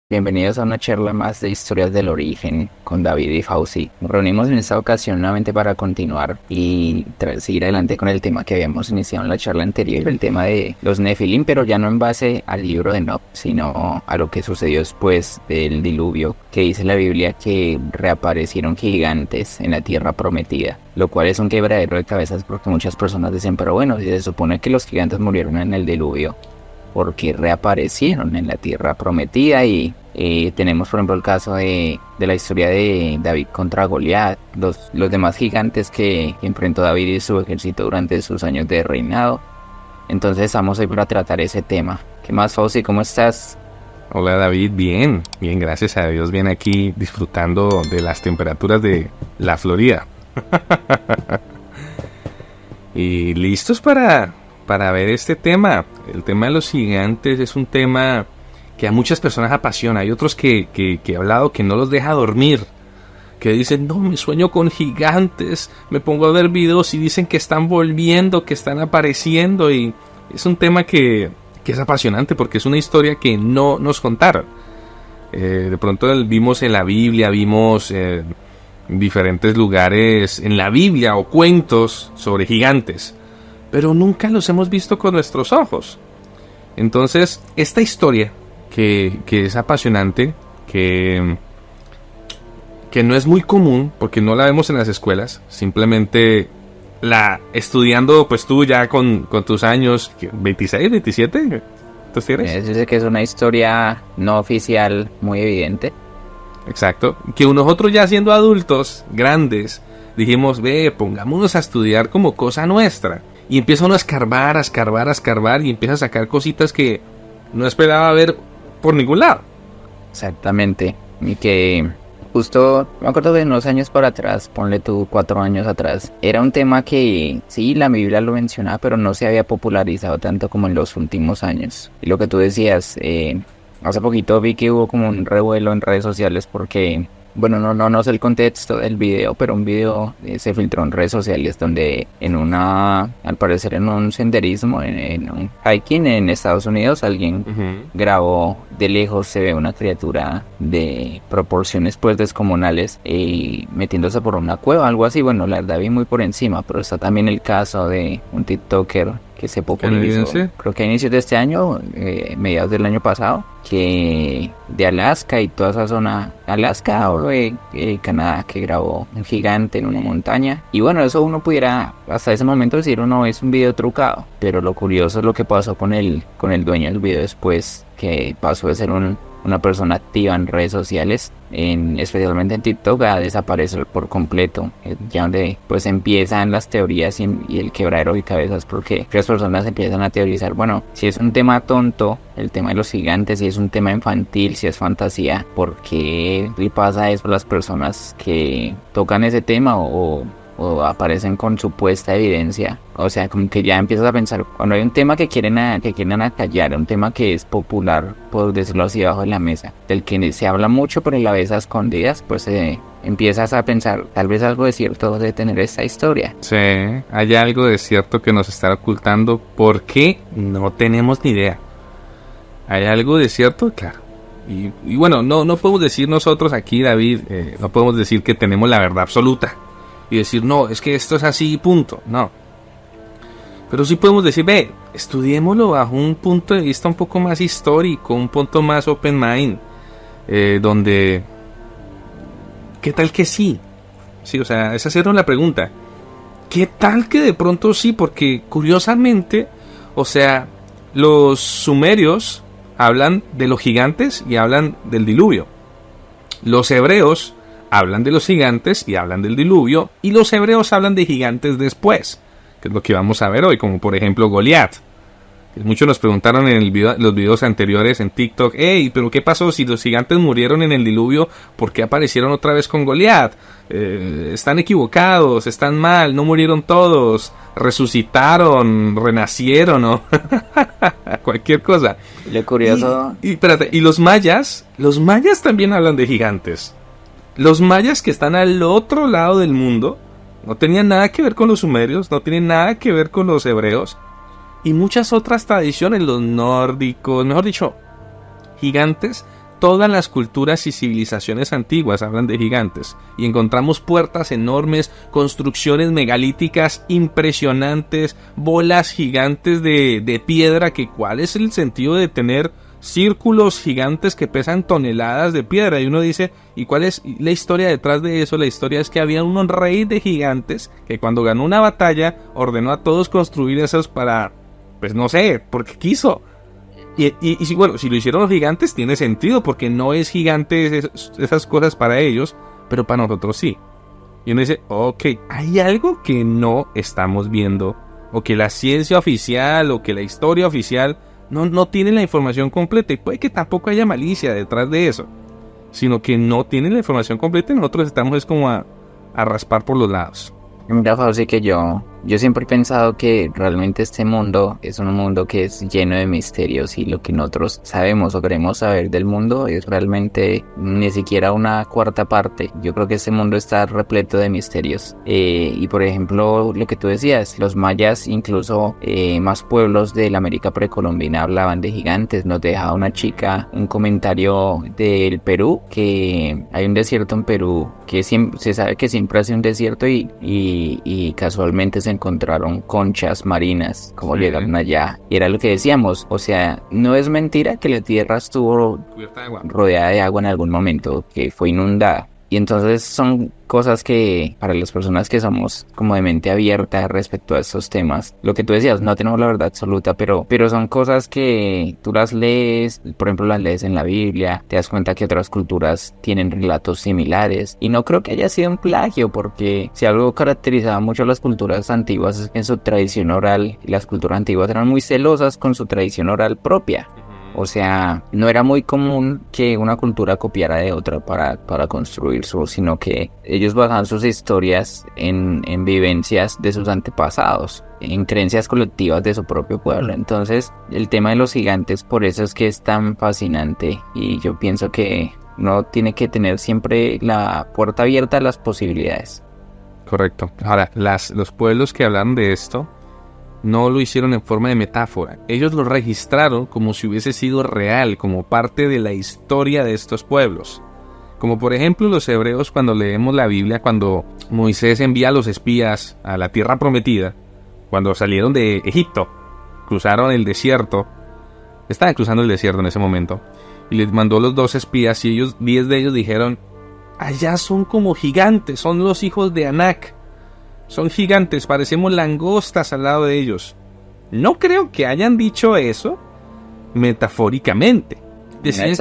Bienvenidos a una charla más de historias del origen con David y Fauci. Nos reunimos en esta ocasión nuevamente para continuar y seguir adelante con el tema que habíamos iniciado en la charla anterior, el tema de los Nefilim, pero ya no en base al libro de Enoch, sino a lo que sucedió después del diluvio, que dice la Biblia que reaparecieron gigantes en la tierra prometida, lo cual es un quebradero de cabezas porque muchas personas dicen, pero bueno, si se supone que los gigantes murieron en el diluvio, porque reaparecieron en la tierra prometida. Y tenemos por ejemplo el caso de la historia de David contra Goliat, los demás gigantes que enfrentó David y su ejército durante sus años de reinado. Entonces estamos hoy para tratar ese tema. ¿Qué más, Fauci? ¿Cómo estás? Hola David, bien, gracias a Dios, bien aquí disfrutando de las temperaturas de la Florida. Y listos para ver este tema. El tema de los gigantes es un tema que a muchas personas apasiona. Hay otros que he hablado que no los deja dormir, que dicen, no, me sueño con gigantes, me pongo a ver videos y dicen que están volviendo, que están apareciendo, y es un tema que es apasionante porque es una historia que no nos contaron. De pronto vimos en la Biblia, vimos en diferentes lugares en la Biblia o cuentos sobre gigantes, pero nunca los hemos visto con nuestros ojos. Entonces, esta historia que es apasionante, que no es muy común, porque no la vemos en las escuelas, simplemente la estudiando, pues tú ya con tus años, 26, 27, ¿tú tienes? Es decir, que es una historia no oficial muy evidente. Exacto, que nosotros ya siendo adultos, grandes, dijimos, pongámonos a estudiar como cosa nuestra. Y empieza uno a escarbar y empieza a sacar cositas que no esperaba ver por ningún lado. Exactamente. Y que justo, me acuerdo de unos años por atrás, ponle tú 4 años atrás, era un tema que sí, la Biblia lo mencionaba, pero no se había popularizado tanto como en los últimos años. Y lo que tú decías, hace poquito vi que hubo como un revuelo en redes sociales porque, bueno, no sé el contexto del video, pero un video se filtró en redes sociales donde al parecer en un senderismo, en un hiking en Estados Unidos, alguien grabó de lejos, se ve una criatura de proporciones pues descomunales metiéndose por una cueva, algo así. Bueno, la verdad vi muy por encima, pero está también el caso de un TikToker que se popularizó, creo que a inicios de este año, mediados del año pasado, que de Alaska y toda esa zona, Alaska o Canadá, que grabó un gigante en una montaña. Y bueno, eso uno pudiera hasta ese momento decir, uno es un video trucado, pero lo curioso es lo que pasó con el dueño del video después, que pasó de ser una persona activa en redes sociales, especialmente en TikTok, a desaparecer por completo. Ya donde pues empiezan las teorías y el quebradero de cabezas, porque las personas empiezan a teorizar, bueno, si es un tema tonto, el tema de los gigantes, si es un tema infantil, si es fantasía, ¿por qué le pasa eso a las personas que tocan ese tema o aparecen con supuesta evidencia? O sea, como que ya empiezas a pensar, cuando hay un tema que quieren acallar, un tema que es popular, por decirlo así, bajo de la mesa, del que se habla mucho pero a la vez a escondidas, pues empiezas a pensar, tal vez algo de cierto de tener esta historia. Sí, hay algo de cierto que nos está ocultando. ¿Por qué? No tenemos ni idea. ¿Hay algo de cierto? Claro. Y bueno, no podemos decir nosotros aquí, David, no podemos decir que tenemos la verdad absoluta y decir, no, es que esto es así, punto. No. Pero sí podemos decir, estudiémoslo bajo un punto de vista un poco más histórico, un punto más open mind, donde, ¿qué tal que sí? Sí, o sea, es hacernos la pregunta, ¿qué tal que de pronto sí? Porque curiosamente, o sea, los sumerios hablan de los gigantes y hablan del diluvio. Los hebreos hablan de los gigantes y hablan del diluvio, y los hebreos hablan de gigantes después, que es lo que vamos a ver hoy, como por ejemplo Goliat. Muchos nos preguntaron en los videos anteriores en TikTok, pero ¿qué pasó si los gigantes murieron en el diluvio? ¿Por qué aparecieron otra vez con Goliat? Están equivocados, están mal, no murieron todos, resucitaron, renacieron, ¿no? Cualquier cosa. Lo curioso... Y los mayas también hablan de gigantes. Los mayas, que están al otro lado del mundo, no tenían nada que ver con los sumerios, no tienen nada que ver con los hebreos, y muchas otras tradiciones, los nórdicos, mejor dicho, gigantes. Todas las culturas y civilizaciones antiguas hablan de gigantes y encontramos puertas enormes, construcciones megalíticas impresionantes, bolas gigantes de piedra, que cuál es el sentido de tener círculos gigantes que pesan toneladas de piedra. Y uno dice, ¿y cuál es la historia detrás de eso? La historia es que había un rey de gigantes que cuando ganó una batalla ordenó a todos construir esos para, pues no sé, porque quiso. Y si lo hicieron los gigantes tiene sentido, porque no es gigante esas cosas para ellos, pero para nosotros sí. Y uno dice, ok, hay algo que no estamos viendo, o que la ciencia oficial, o que la historia oficial no tiene la información completa, y puede que tampoco haya malicia detrás de eso, sino que no tienen la información completa y nosotros estamos como a raspar por los lados. Mira, Fauci, que yo siempre he pensado que realmente este mundo es un mundo que es lleno de misterios, y lo que nosotros sabemos o queremos saber del mundo es realmente ni siquiera una cuarta parte. Yo creo que este mundo está repleto de misterios. Y por ejemplo, lo que tú decías, los mayas, incluso más pueblos de la América precolombina hablaban de gigantes. Nos dejaba una chica un comentario del Perú, que hay un desierto en Perú que se sabe que siempre hace un desierto, y casualmente se encontraron conchas marinas, como llegaron allá, y era lo que decíamos, o sea, no es mentira que la tierra estuvo rodeada de agua en algún momento, que fue inundada. Y entonces son cosas que para las personas que somos como de mente abierta respecto a estos temas, lo que tú decías, no tenemos la verdad absoluta, pero son cosas que tú las lees, por ejemplo las lees en la Biblia, te das cuenta que otras culturas tienen relatos similares, y no creo que haya sido un plagio, porque si algo caracterizaba mucho a las culturas antiguas es que en su tradición oral, las culturas antiguas eran muy celosas con su tradición oral propia. O sea, no era muy común que una cultura copiara de otra para construir sino que ellos basaban sus historias en vivencias de sus antepasados, en creencias colectivas de su propio pueblo. Entonces, el tema de los gigantes, por eso es que es tan fascinante, y yo pienso que uno tiene que tener siempre la puerta abierta a las posibilidades. Correcto. Ahora, los pueblos que hablan de esto no lo hicieron en forma de metáfora. Ellos lo registraron como si hubiese sido real, como parte de la historia de estos pueblos. Como por ejemplo los hebreos, cuando leemos la Biblia, cuando Moisés envía a los espías a la tierra prometida, cuando salieron de Egipto, cruzaron el desierto, estaban cruzando el desierto en ese momento, y les mandó los 2 espías, y 10 de ellos dijeron, allá son como gigantes, son los hijos de Anak. Son gigantes, parecemos langostas al lado de ellos. No creo que hayan dicho eso metafóricamente. Decían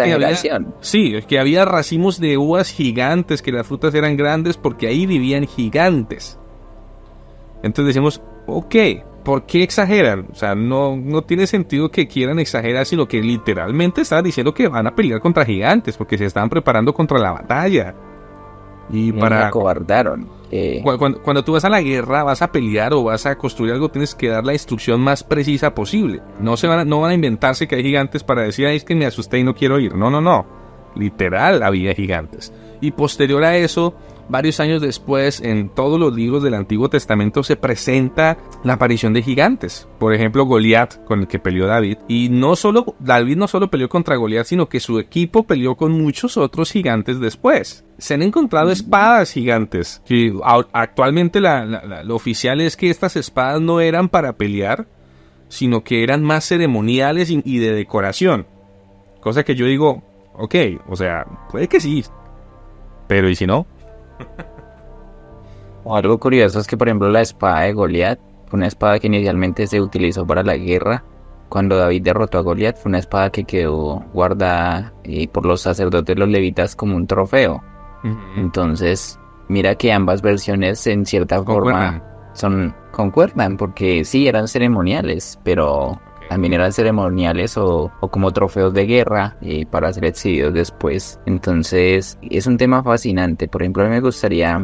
que había racimos de uvas gigantes, que las frutas eran grandes porque ahí vivían gigantes. Entonces decimos, ok, ¿por qué exageran? O sea, no tiene sentido que quieran exagerar, sino que literalmente están diciendo que van a pelear contra gigantes porque se estaban preparando contra la batalla. Y para acobardaron. Cuando tú vas a la guerra, vas a pelear o vas a construir algo, tienes que dar la instrucción más precisa posible. No van a inventarse que hay gigantes para decir, es que me asusté y no quiero ir. No. Literal había gigantes. Y posterior a eso, varios años después, en todos los libros del Antiguo Testamento se presenta la aparición de gigantes. Por ejemplo, Goliat, con el que peleó David. Y David no solo peleó contra Goliat, sino que su equipo peleó con muchos otros gigantes después. Se han encontrado espadas gigantes. Que actualmente lo oficial es que estas espadas no eran para pelear, sino que eran más ceremoniales y de decoración. Cosa que yo digo, ok, o sea, puede que sí, pero ¿y si no? Algo curioso es que, por ejemplo, la espada de Goliat fue una espada que inicialmente se utilizó para la guerra. Cuando David derrotó a Goliat, fue una espada que quedó guardada por los sacerdotes, los levitas, como un trofeo. Entonces, mira que ambas versiones en cierta forma concuerdan, porque sí eran ceremoniales, pero también eran ceremoniales o como trofeos de guerra para ser exhibidos después. Entonces es un tema fascinante. Por ejemplo, me gustaría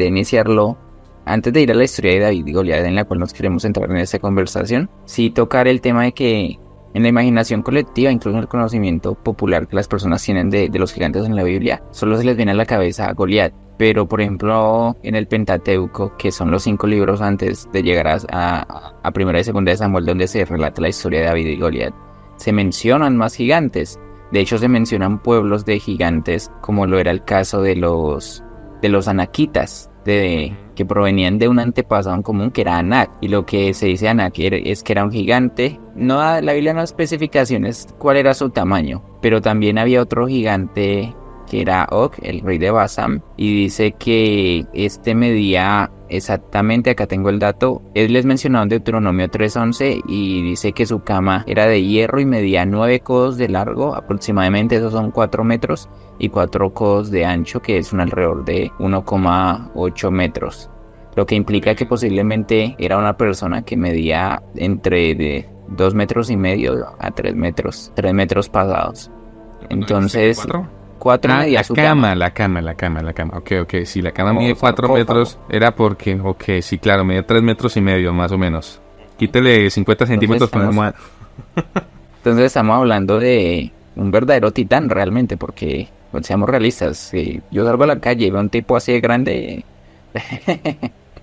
iniciarlo antes de ir a la historia de David y Goliat, en la cual nos queremos entrar en esta conversación. Sí, tocar el tema de que en la imaginación colectiva, incluso en el conocimiento popular que las personas tienen de los gigantes en la Biblia, solo se les viene a la cabeza a Goliat. pero por ejemplo en el Pentateuco, que son los 5 libros antes de llegar a Primera y Segunda de Samuel, donde se relata la historia de David y Goliat, se mencionan más gigantes. De hecho se mencionan pueblos de gigantes, como lo era el caso de los anaquitas, que provenían de un antepasado en común que era Anak, y lo que se dice Anak es que era un gigante. La Biblia no da especificaciones cuál era su tamaño, pero también había otro gigante que era Og, el rey de Basán, y dice que este medía exactamente, acá tengo el dato, él es mencionado en Deuteronomio 3:11 y dice que su cama era de hierro y medía 9 codos de largo, aproximadamente esos son 4 metros, y 4 codos de ancho, que es un alrededor de 1,8 metros, lo que implica que posiblemente era una persona que medía entre de 2,5 metros a 3 metros, 3 metros pasados. Entonces, 4 medía su cama. La cama. Ok. Si la cama mide 4 metros, era porque, sí, claro, mide 3,5 metros más o menos. Quítele 50 centímetros por almohada. Entonces estamos hablando de un verdadero titán realmente, porque, seamos realistas, si yo salgo a la calle y veo un tipo así de grande...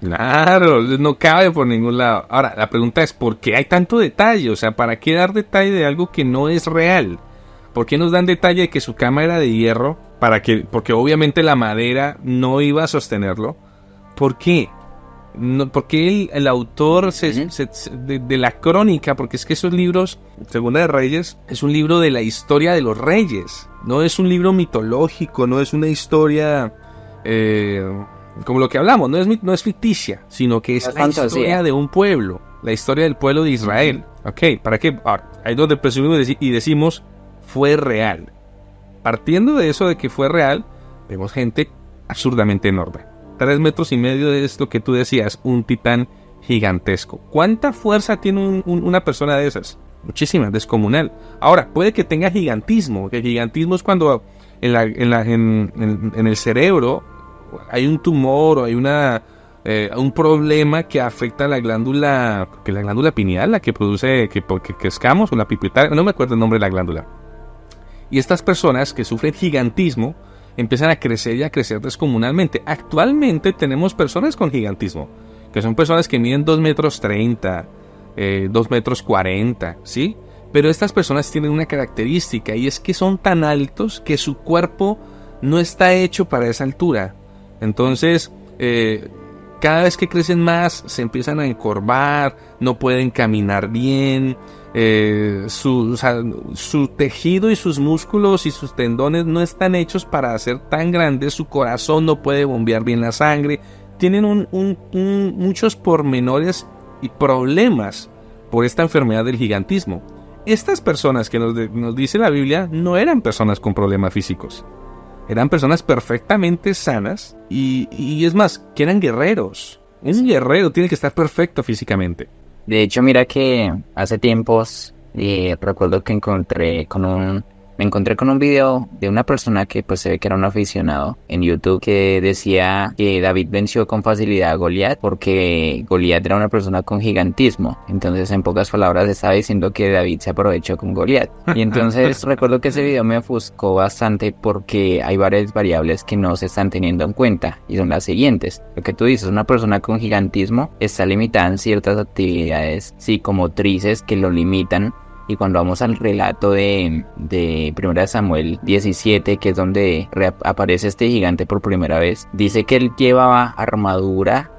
Claro, no cabe por ningún lado. Ahora, la pregunta es, ¿por qué hay tanto detalle? O sea, ¿para qué dar detalle de algo que no es real? ¿Por qué nos dan detalle de que su cama era de hierro? Porque obviamente la madera no iba a sostenerlo. ¿Por qué? Porque el autor de la crónica, porque es que esos libros, Segunda de Reyes, es un libro de la historia de los reyes. No es un libro mitológico, no es una historia como lo que hablamos, no es ficticia, sino que es la historia de un pueblo, la historia del pueblo de Israel. Ok, ¿para qué? Ahora, ahí es donde presumimos y decimos, fue real. Partiendo de eso de que fue real, vemos gente absurdamente enorme. 3,5 metros es lo que tú decías, un titán gigantesco. ¿Cuánta fuerza tiene una persona de esas? Muchísima, descomunal. Ahora, puede que tenga gigantismo, que gigantismo es cuando en el cerebro hay un tumor o hay un problema que afecta a la glándula pineal, la que produce que escamos, o la pituitaria, no me acuerdo el nombre de la glándula. Y estas personas que sufren gigantismo empiezan a crecer y a crecer descomunalmente. Actualmente tenemos personas con gigantismo, que son personas que miden 2,30 metros, 2,40 metros, ¿sí? Pero estas personas tienen una característica, y es que son tan altos que su cuerpo no está hecho para esa altura. Entonces, cada vez que crecen más, se empiezan a encorvar, no pueden caminar bien, su tejido y sus músculos y sus tendones no están hechos para ser tan grandes, su corazón no puede bombear bien la sangre, tienen muchos pormenores y problemas por esta enfermedad del gigantismo. Estas personas que nos dice la Biblia no eran personas con problemas físicos. Eran personas perfectamente sanas y es más, que eran guerreros. Un guerrero tiene que estar perfecto físicamente. De hecho, mira que hace tiempos recuerdo que me encontré con un video de una persona que pues se ve que era un aficionado en YouTube, que decía que David venció con facilidad a Goliat porque Goliat era una persona con gigantismo. Entonces, en pocas palabras, estaba diciendo que David se aprovechó con Goliat. Y entonces recuerdo que ese video me ofuscó bastante porque hay varias variables que no se están teniendo en cuenta, y son las siguientes. Lo que tú dices, una persona con gigantismo está limitada en ciertas actividades psicomotrices que lo limitan. Y cuando vamos al relato de 1 Samuel 17, que es donde aparece este gigante por primera vez, dice que él llevaba armadura,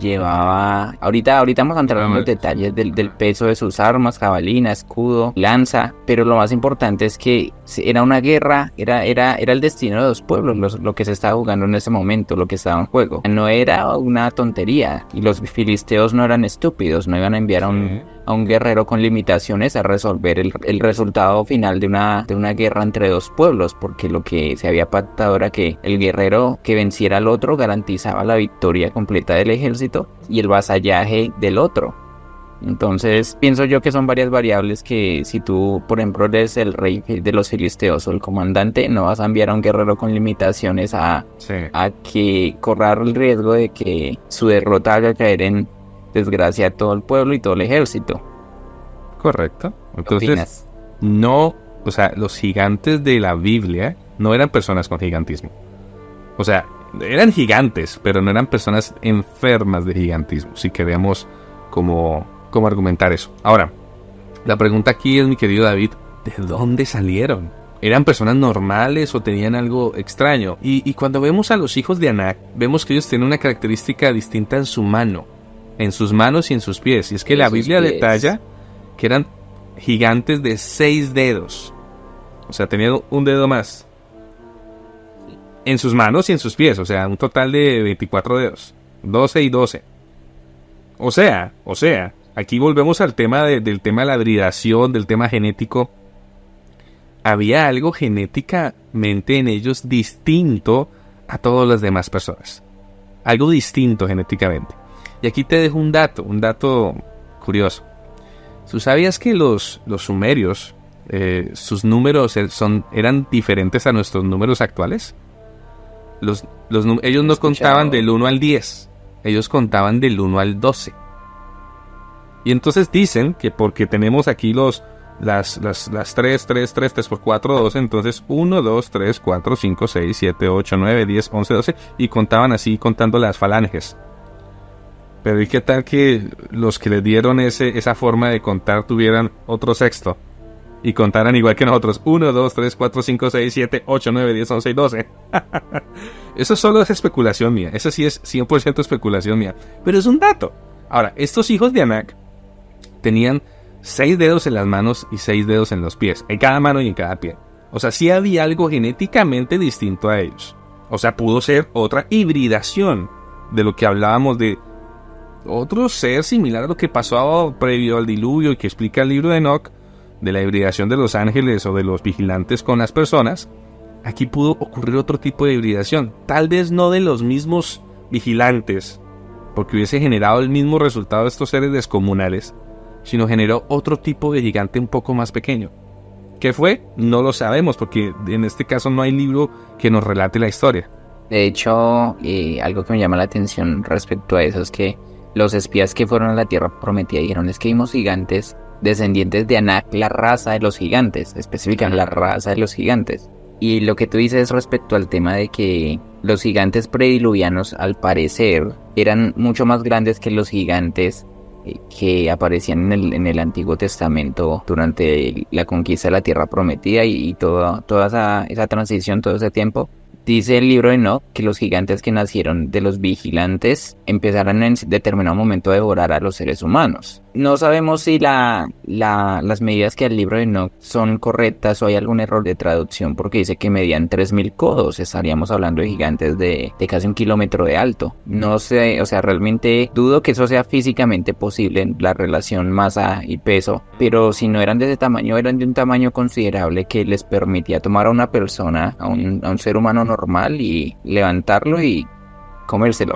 ahorita vamos a entrar en los detalles del peso de sus armas, jabalina, escudo, lanza, pero lo más importante es que era una guerra, era el destino de 2 pueblos, lo que se estaba jugando en ese momento, lo que estaba en juego. No era una tontería, y los filisteos no eran estúpidos, no iban a enviar a un guerrero con limitaciones a resolver el resultado final de una guerra entre 2 pueblos, porque lo que se había pactado era que el guerrero que venciera al otro garantizaba la victoria completa del ejército y el vasallaje del otro. Entonces pienso yo que son varias variables que, si tú por ejemplo eres el rey de los filisteos o el comandante, no vas a enviar a un guerrero con limitaciones a que corra el riesgo de que su derrota haga caer en desgracia a todo el pueblo y todo el ejército. Correcto. Entonces, los gigantes de la Biblia no eran personas con gigantismo. O sea, eran gigantes, pero no eran personas enfermas de gigantismo, si queremos como argumentar eso. Ahora, la pregunta aquí es, mi querido David, ¿de dónde salieron? ¿Eran personas normales o tenían algo extraño? Y cuando vemos a los hijos de Anak, vemos que ellos tienen una característica distinta en su mano, en sus manos y en sus pies. Y es que la Biblia detalla que eran gigantes de 6 dedos. O sea, tenían un dedo más en sus manos y en sus pies. O sea, un total de 24 dedos. 12 y 12. O sea, aquí volvemos al tema del tema de la hibridación, del tema genético. Había algo genéticamente en ellos distinto a todas las demás personas. Algo distinto genéticamente. Y aquí te dejo un dato curioso. ¿Tú sabías que los sumerios, sus números eran diferentes a nuestros números actuales? Ellos no contaban del 1 al 10, ellos contaban del 1 al 12. Y entonces dicen que porque tenemos aquí las 3 por 4, 12, entonces 1, 2, 3, 4, 5, 6, 7, 8, 9, 10, 11, 12, y contaban así, contando las falanges. Pero ¿y qué tal que los que les dieron esa forma de contar tuvieran otro sexto? Y contaran igual que nosotros, 1, 2, 3, 4, 5, 6, 7, 8, 9, 10, 11 y 12. Eso solo es especulación mía, eso sí es 100% especulación mía, pero es un dato. Ahora, estos hijos de Anak tenían 6 dedos en las manos y 6 dedos en los pies, en cada mano y en cada pie. O sea, sí había algo genéticamente distinto a ellos. O sea, pudo ser otra hibridación de lo que hablábamos de otro ser similar a lo que pasó previo al diluvio y que explica el libro de Enoc, de la hibridación de los ángeles o de los vigilantes con las personas. Aquí pudo ocurrir otro tipo de hibridación, tal vez no de los mismos vigilantes, porque hubiese generado el mismo resultado de estos seres descomunales, sino generó otro tipo de gigante un poco más pequeño. ¿Qué fue? No lo sabemos, porque en este caso no hay libro que nos relate la historia. De hecho, algo que me llama la atención respecto a eso es que los espías que fueron a la Tierra Prometida dijeron, es que vimos gigantes descendientes de Anak, la raza de los gigantes, especifican la raza de los gigantes. Y lo que tú dices respecto al tema de que los gigantes prediluvianos, al parecer, eran mucho más grandes que los gigantes que aparecían en el Antiguo Testamento durante la conquista de la Tierra Prometida y toda esa transición, todo ese tiempo. Dice el libro de Enoc que los gigantes que nacieron de los vigilantes empezaron en determinado momento a devorar a los seres humanos. No sabemos si las medidas que el libro de Enoc son correctas o hay algún error de traducción, porque dice que medían 3.000 codos. Estaríamos hablando de gigantes de casi 1 kilómetro de alto. No sé, o sea, realmente dudo que eso sea físicamente posible, la relación masa y peso. Pero si no eran de ese tamaño, eran de un tamaño considerable que les permitía tomar a una persona, a un ser humano normal y levantarlo y comérselo.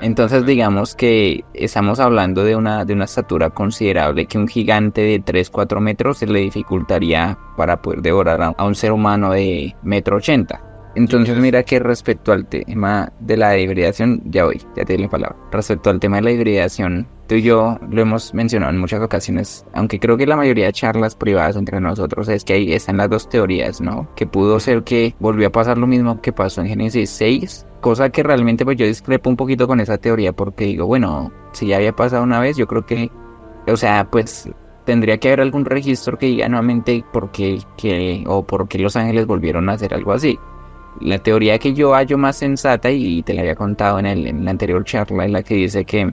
Entonces digamos que estamos hablando de una estatura considerable que un gigante de 3-4 metros se le dificultaría para poder devorar a un ser humano de 1,80 m. Entonces mira que respecto al tema de la hibridación, ya te doy la palabra. Respecto al tema de la hibridación, tú y yo lo hemos mencionado en muchas ocasiones, aunque creo que la mayoría de charlas privadas entre nosotros es que ahí están las dos teorías, ¿no? Que pudo ser que volvió a pasar lo mismo que pasó en Génesis 6, cosa que realmente pues yo discrepo un poquito con esa teoría porque digo, bueno, si ya había pasado una vez, yo creo que, o sea, pues tendría que haber algún registro que diga nuevamente por qué los ángeles volvieron a hacer algo así. La teoría que yo hallo más sensata, y te la había contado en la anterior charla, en la que dice que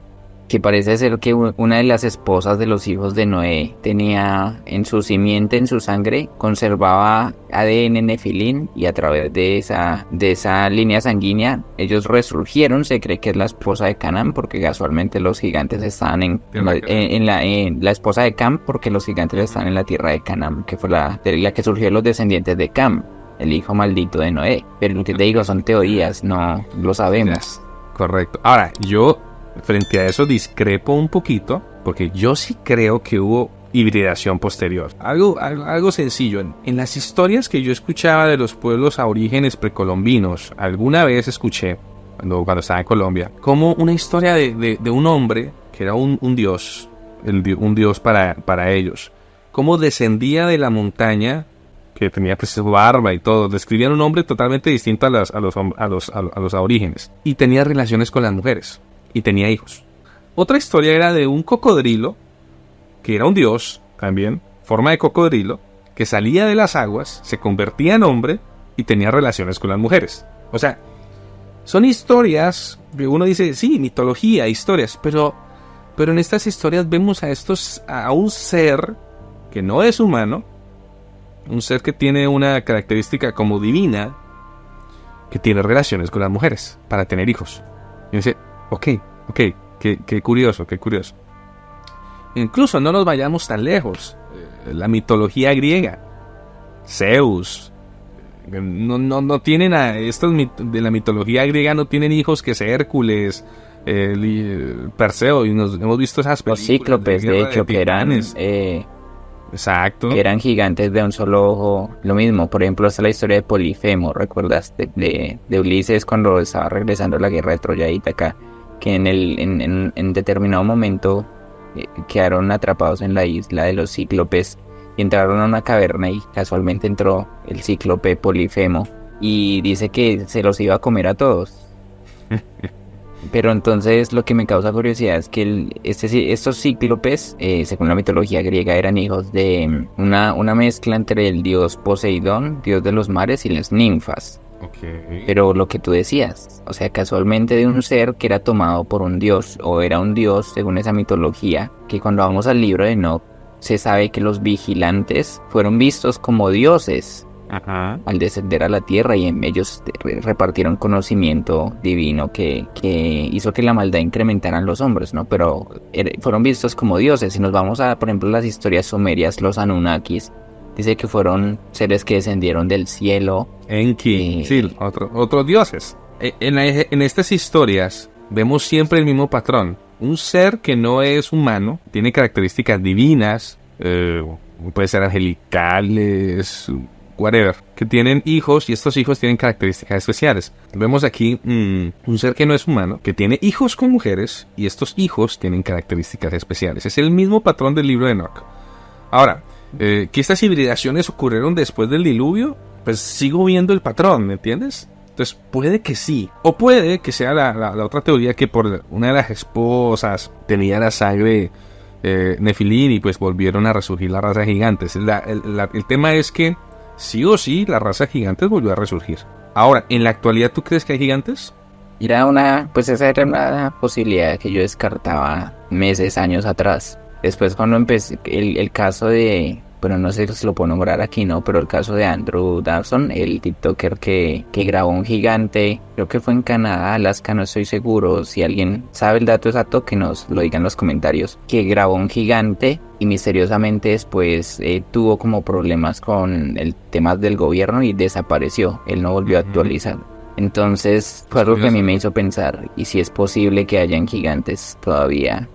parece ser que una de las esposas de los hijos de Noé tenía en su simiente, en su sangre, conservaba ADN nefilín, y a través de esa línea sanguínea ellos resurgieron. Se cree que es la esposa de Canaán, porque casualmente los gigantes estaban en la esposa de Cam, porque los gigantes están en la tierra de Canaán, que fue la que surgió de los descendientes de Cam, el hijo maldito de Noé. Pero lo que te digo son teorías, no lo sabemos. Correcto. Ahora, yo frente a eso discrepo un poquito, porque yo sí creo que hubo hibridación posterior. Algo sencillo. En las historias que yo escuchaba de los pueblos aborígenes precolombinos, alguna vez escuché, cuando estaba en Colombia, como una historia de un hombre que era un dios, un dios para ellos, cómo descendía de la montaña, que tenía pues su barba y todo. Describían un hombre totalmente distinto a los aborígenes. Y tenía relaciones con las mujeres. Y tenía hijos. Otra historia era de un cocodrilo, que era un dios también, forma de cocodrilo, que salía de las aguas, se convertía en hombre y tenía relaciones con las mujeres. O sea, son historias que uno dice, sí, mitología, historias, pero en estas historias vemos a un ser que no es humano, un ser que tiene una característica como divina, que tiene relaciones con las mujeres para tener hijos. Y uno dice, ok, qué curioso. Incluso no nos vayamos tan lejos. La mitología griega, Zeus, no tienen estos de la mitología griega no tienen hijos que sea Hércules, Perseo, y hemos visto esas películas. Los cíclopes, de hecho, que eran exacto, eran gigantes de un solo ojo. Lo mismo, por ejemplo, está la historia de Polifemo, ¿recuerdas? De Ulises cuando estaba regresando a la guerra de Troya y Ítaca, que en determinado momento quedaron atrapados en la isla de los cíclopes y entraron a una caverna y casualmente entró el cíclope Polifemo y dice que se los iba a comer a todos. Pero entonces lo que me causa curiosidad es que estos cíclopes, según la mitología griega, eran hijos de una mezcla entre el dios Poseidón, dios de los mares, y las ninfas. Okay. Pero lo que tú decías, o sea, casualmente de un ser que era tomado por un dios, o era un dios según esa mitología, que cuando vamos al libro de Enoch, se sabe que los vigilantes fueron vistos como dioses. Ajá. Al descender a la tierra, y en ellos repartieron conocimiento divino que hizo que la maldad incrementara en los hombres, ¿no? Pero fueron vistos como dioses. Si nos vamos a, por ejemplo, las historias sumerias, los Anunnakis, dice que fueron seres que descendieron del cielo. Enki, sí, otros dioses. En estas historias vemos siempre el mismo patrón. Un ser que no es humano, tiene características divinas, puede ser angelicales, whatever, que tienen hijos y estos hijos tienen características especiales. Vemos aquí un ser que no es humano, que tiene hijos con mujeres y estos hijos tienen características especiales. Es el mismo patrón del libro de Enoch. Ahora, que estas hibridaciones ocurrieron después del diluvio, pues sigo viendo el patrón, ¿me entiendes? Entonces puede que sí, o puede que sea la otra teoría, que por una de las esposas tenía la sangre Nefilín y pues volvieron a resurgir la raza de gigantes. El tema es que sí o sí la raza de gigantes volvió a resurgir. Ahora, ¿en la actualidad tú crees que hay gigantes? Esa era una posibilidad que yo descartaba años atrás. Después cuando empecé el caso de, bueno, no sé si lo puedo nombrar aquí, ¿no? Pero el caso de Andrew Dawson, el TikToker que grabó un gigante, creo que fue en Canadá, Alaska, no estoy seguro. Si alguien sabe el dato exacto, que nos lo diga en los comentarios. Que grabó un gigante y misteriosamente después tuvo como problemas con el tema del gobierno y desapareció. Él no volvió a actualizar. Entonces fue algo que a mí me hizo pensar, y si es posible que hayan gigantes todavía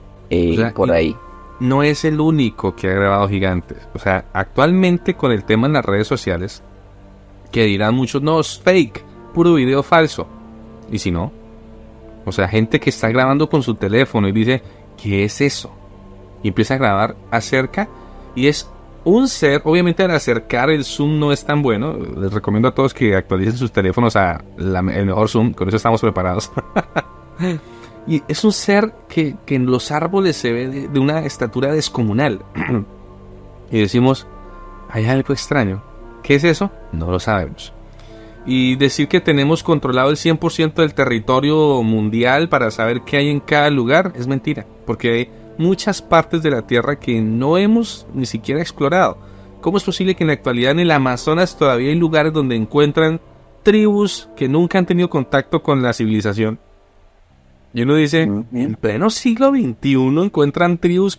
por ahí. No es el único que ha grabado gigantes. O sea, actualmente con el tema en las redes sociales, que dirán muchos, no, es fake, puro video falso. ¿Y si no? O sea, gente que está grabando con su teléfono y dice, ¿qué es eso? Y empieza a grabar, acerca, y es un ser, obviamente al acercar el zoom no es tan bueno. Les recomiendo a todos que actualicen sus teléfonos a el mejor zoom, con eso estamos preparados. Y es un ser que en los árboles se ve de una estatura descomunal. Y decimos, hay algo extraño. ¿Qué es eso? No lo sabemos. Y decir que tenemos controlado el 100% del territorio mundial para saber qué hay en cada lugar es mentira. Porque hay muchas partes de la Tierra que no hemos ni siquiera explorado. ¿Cómo es posible que en la actualidad en el Amazonas todavía hay lugares donde encuentran tribus que nunca han tenido contacto con la civilización? Y uno dice, en pleno siglo XXI encuentran tribus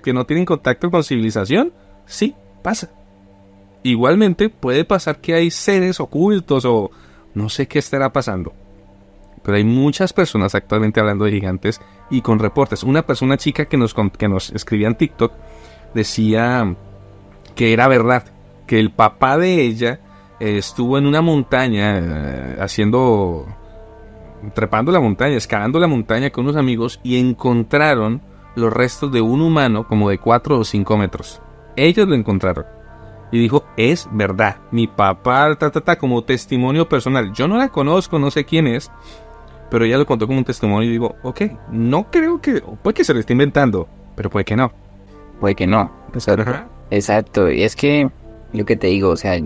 que no tienen contacto con civilización. Sí, pasa. Igualmente puede pasar que hay seres ocultos o no sé qué estará pasando. Pero hay muchas personas actualmente hablando de gigantes y con reportes. Una chica que nos escribía en TikTok decía que era verdad, que el papá de ella estuvo en una montaña trepando la montaña, escalando la montaña con unos amigos y encontraron los restos de un humano como de 4 o 5 metros. Ellos lo encontraron. y dijo, es verdad, mi papá, como testimonio personal. Yo no la conozco, no sé quién es, pero ella lo contó como un testimonio y digo, ok, no creo que, puede que se lo esté inventando, pero puede que no. Puede que no. Ajá. Exacto, y es que lo que te digo, o sea,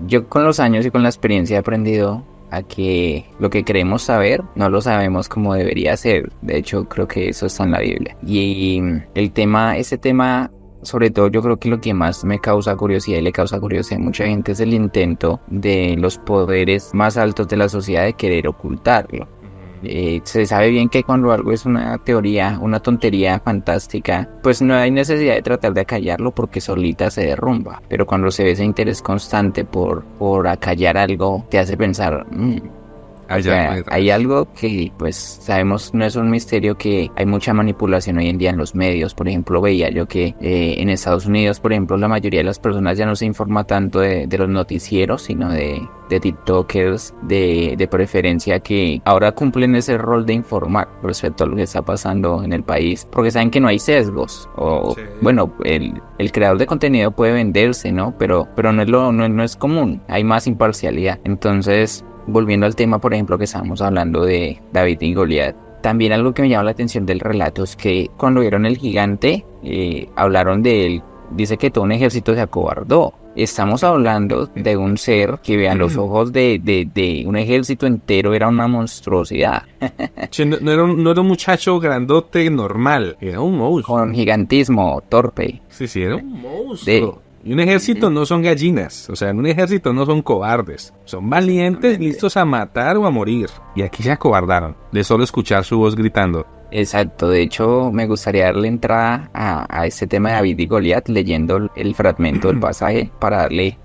yo con los años y con la experiencia he aprendido a que lo que queremos saber no lo sabemos como debería ser. De hecho, creo que eso está en la Biblia. Y ese tema, sobre todo yo creo que lo que más me causa curiosidad y le causa curiosidad a mucha gente es el intento de los poderes más altos de la sociedad de querer ocultarlo. Se sabe bien que cuando algo es una teoría, una tontería fantástica, pues no hay necesidad de tratar de acallarlo porque solita se derrumba. Pero cuando se ve ese interés constante por acallar algo, te hace pensar, hay algo que pues sabemos, no es un misterio, que hay mucha manipulación hoy en día en los medios. Por ejemplo, veía yo que en Estados Unidos, por ejemplo, la mayoría de las personas ya no se informa tanto de los noticieros, sino de TikTokers, de preferencia, que ahora cumplen ese rol de informar respecto a lo que está pasando en el país, porque saben que no hay sesgos, o sí. Bueno, el creador de contenido puede venderse, ¿no? Pero no es común, hay más imparcialidad. Entonces, volviendo al tema, por ejemplo, que estábamos hablando de David y Goliat, también algo que me llama la atención del relato es que cuando vieron el gigante, hablaron de él, dice que todo un ejército se acobardó. Estamos hablando de un ser que, vean, los ojos de un ejército entero, era una monstruosidad. No era un muchacho grandote normal, era un monstruo. Con gigantismo, torpe. Sí, era un monstruo. Y un ejército no son gallinas, o sea, en un ejército no son cobardes, son valientes, listos a matar o a morir. Y aquí se acobardaron de solo escuchar su voz gritando. Exacto, de hecho me gustaría darle entrada a este tema de David y Goliat leyendo el fragmento del pasaje para darle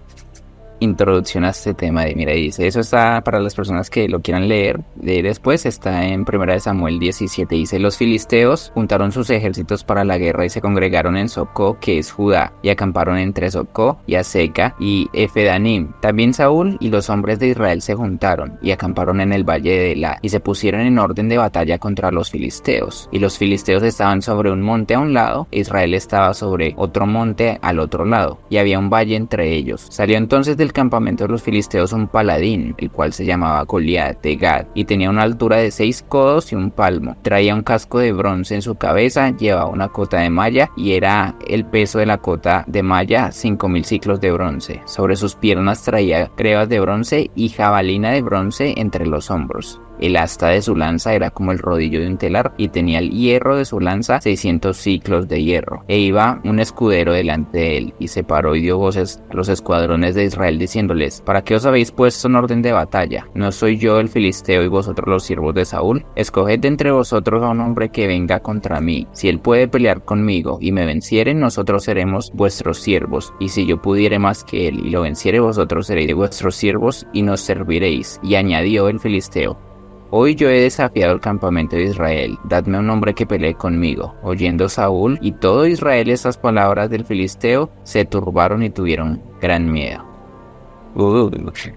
introducción a este tema. Mira, dice, eso está para las personas que lo quieran leer después, está en 1 Samuel 17, dice, los filisteos juntaron sus ejércitos para la guerra y se congregaron en Socó, que es Judá, y acamparon entre Socó y Aseca y Efedanim. También Saúl y los hombres de Israel se juntaron y acamparon en el valle de Elá y se pusieron en orden de batalla contra los filisteos, y los filisteos estaban sobre un monte a un lado, Israel estaba sobre otro monte al otro lado, y había un valle entre ellos. Salió entonces del campamento de los filisteos un paladín, el cual se llamaba Goliat de Gat, y tenía una altura de 6 codos y un palmo. Traía un casco de bronce en su cabeza, llevaba una cota de malla, y era el peso de la cota de malla 5000 ciclos de bronce. Sobre sus piernas traía grebas de bronce y jabalina de bronce entre los hombros. El asta de su lanza era como el rodillo de un telar, y tenía el hierro de su lanza 600 ciclos de hierro. E iba un escudero delante de él, y se paró y dio voces a los escuadrones de Israel diciéndoles, ¿para qué os habéis puesto en orden de batalla? ¿No soy yo el filisteo y vosotros los siervos de Saúl? Escoged de entre vosotros a un hombre que venga contra mí. Si él puede pelear conmigo y me venciere, nosotros seremos vuestros siervos, y si yo pudiere más que él y lo venciere, vosotros seréis vuestros siervos y nos serviréis. Y añadió el filisteo, hoy yo he desafiado el campamento de Israel, dadme un hombre que pelee conmigo. Oyendo Saúl y todo Israel estas palabras del filisteo, se turbaron y tuvieron gran miedo. Okay.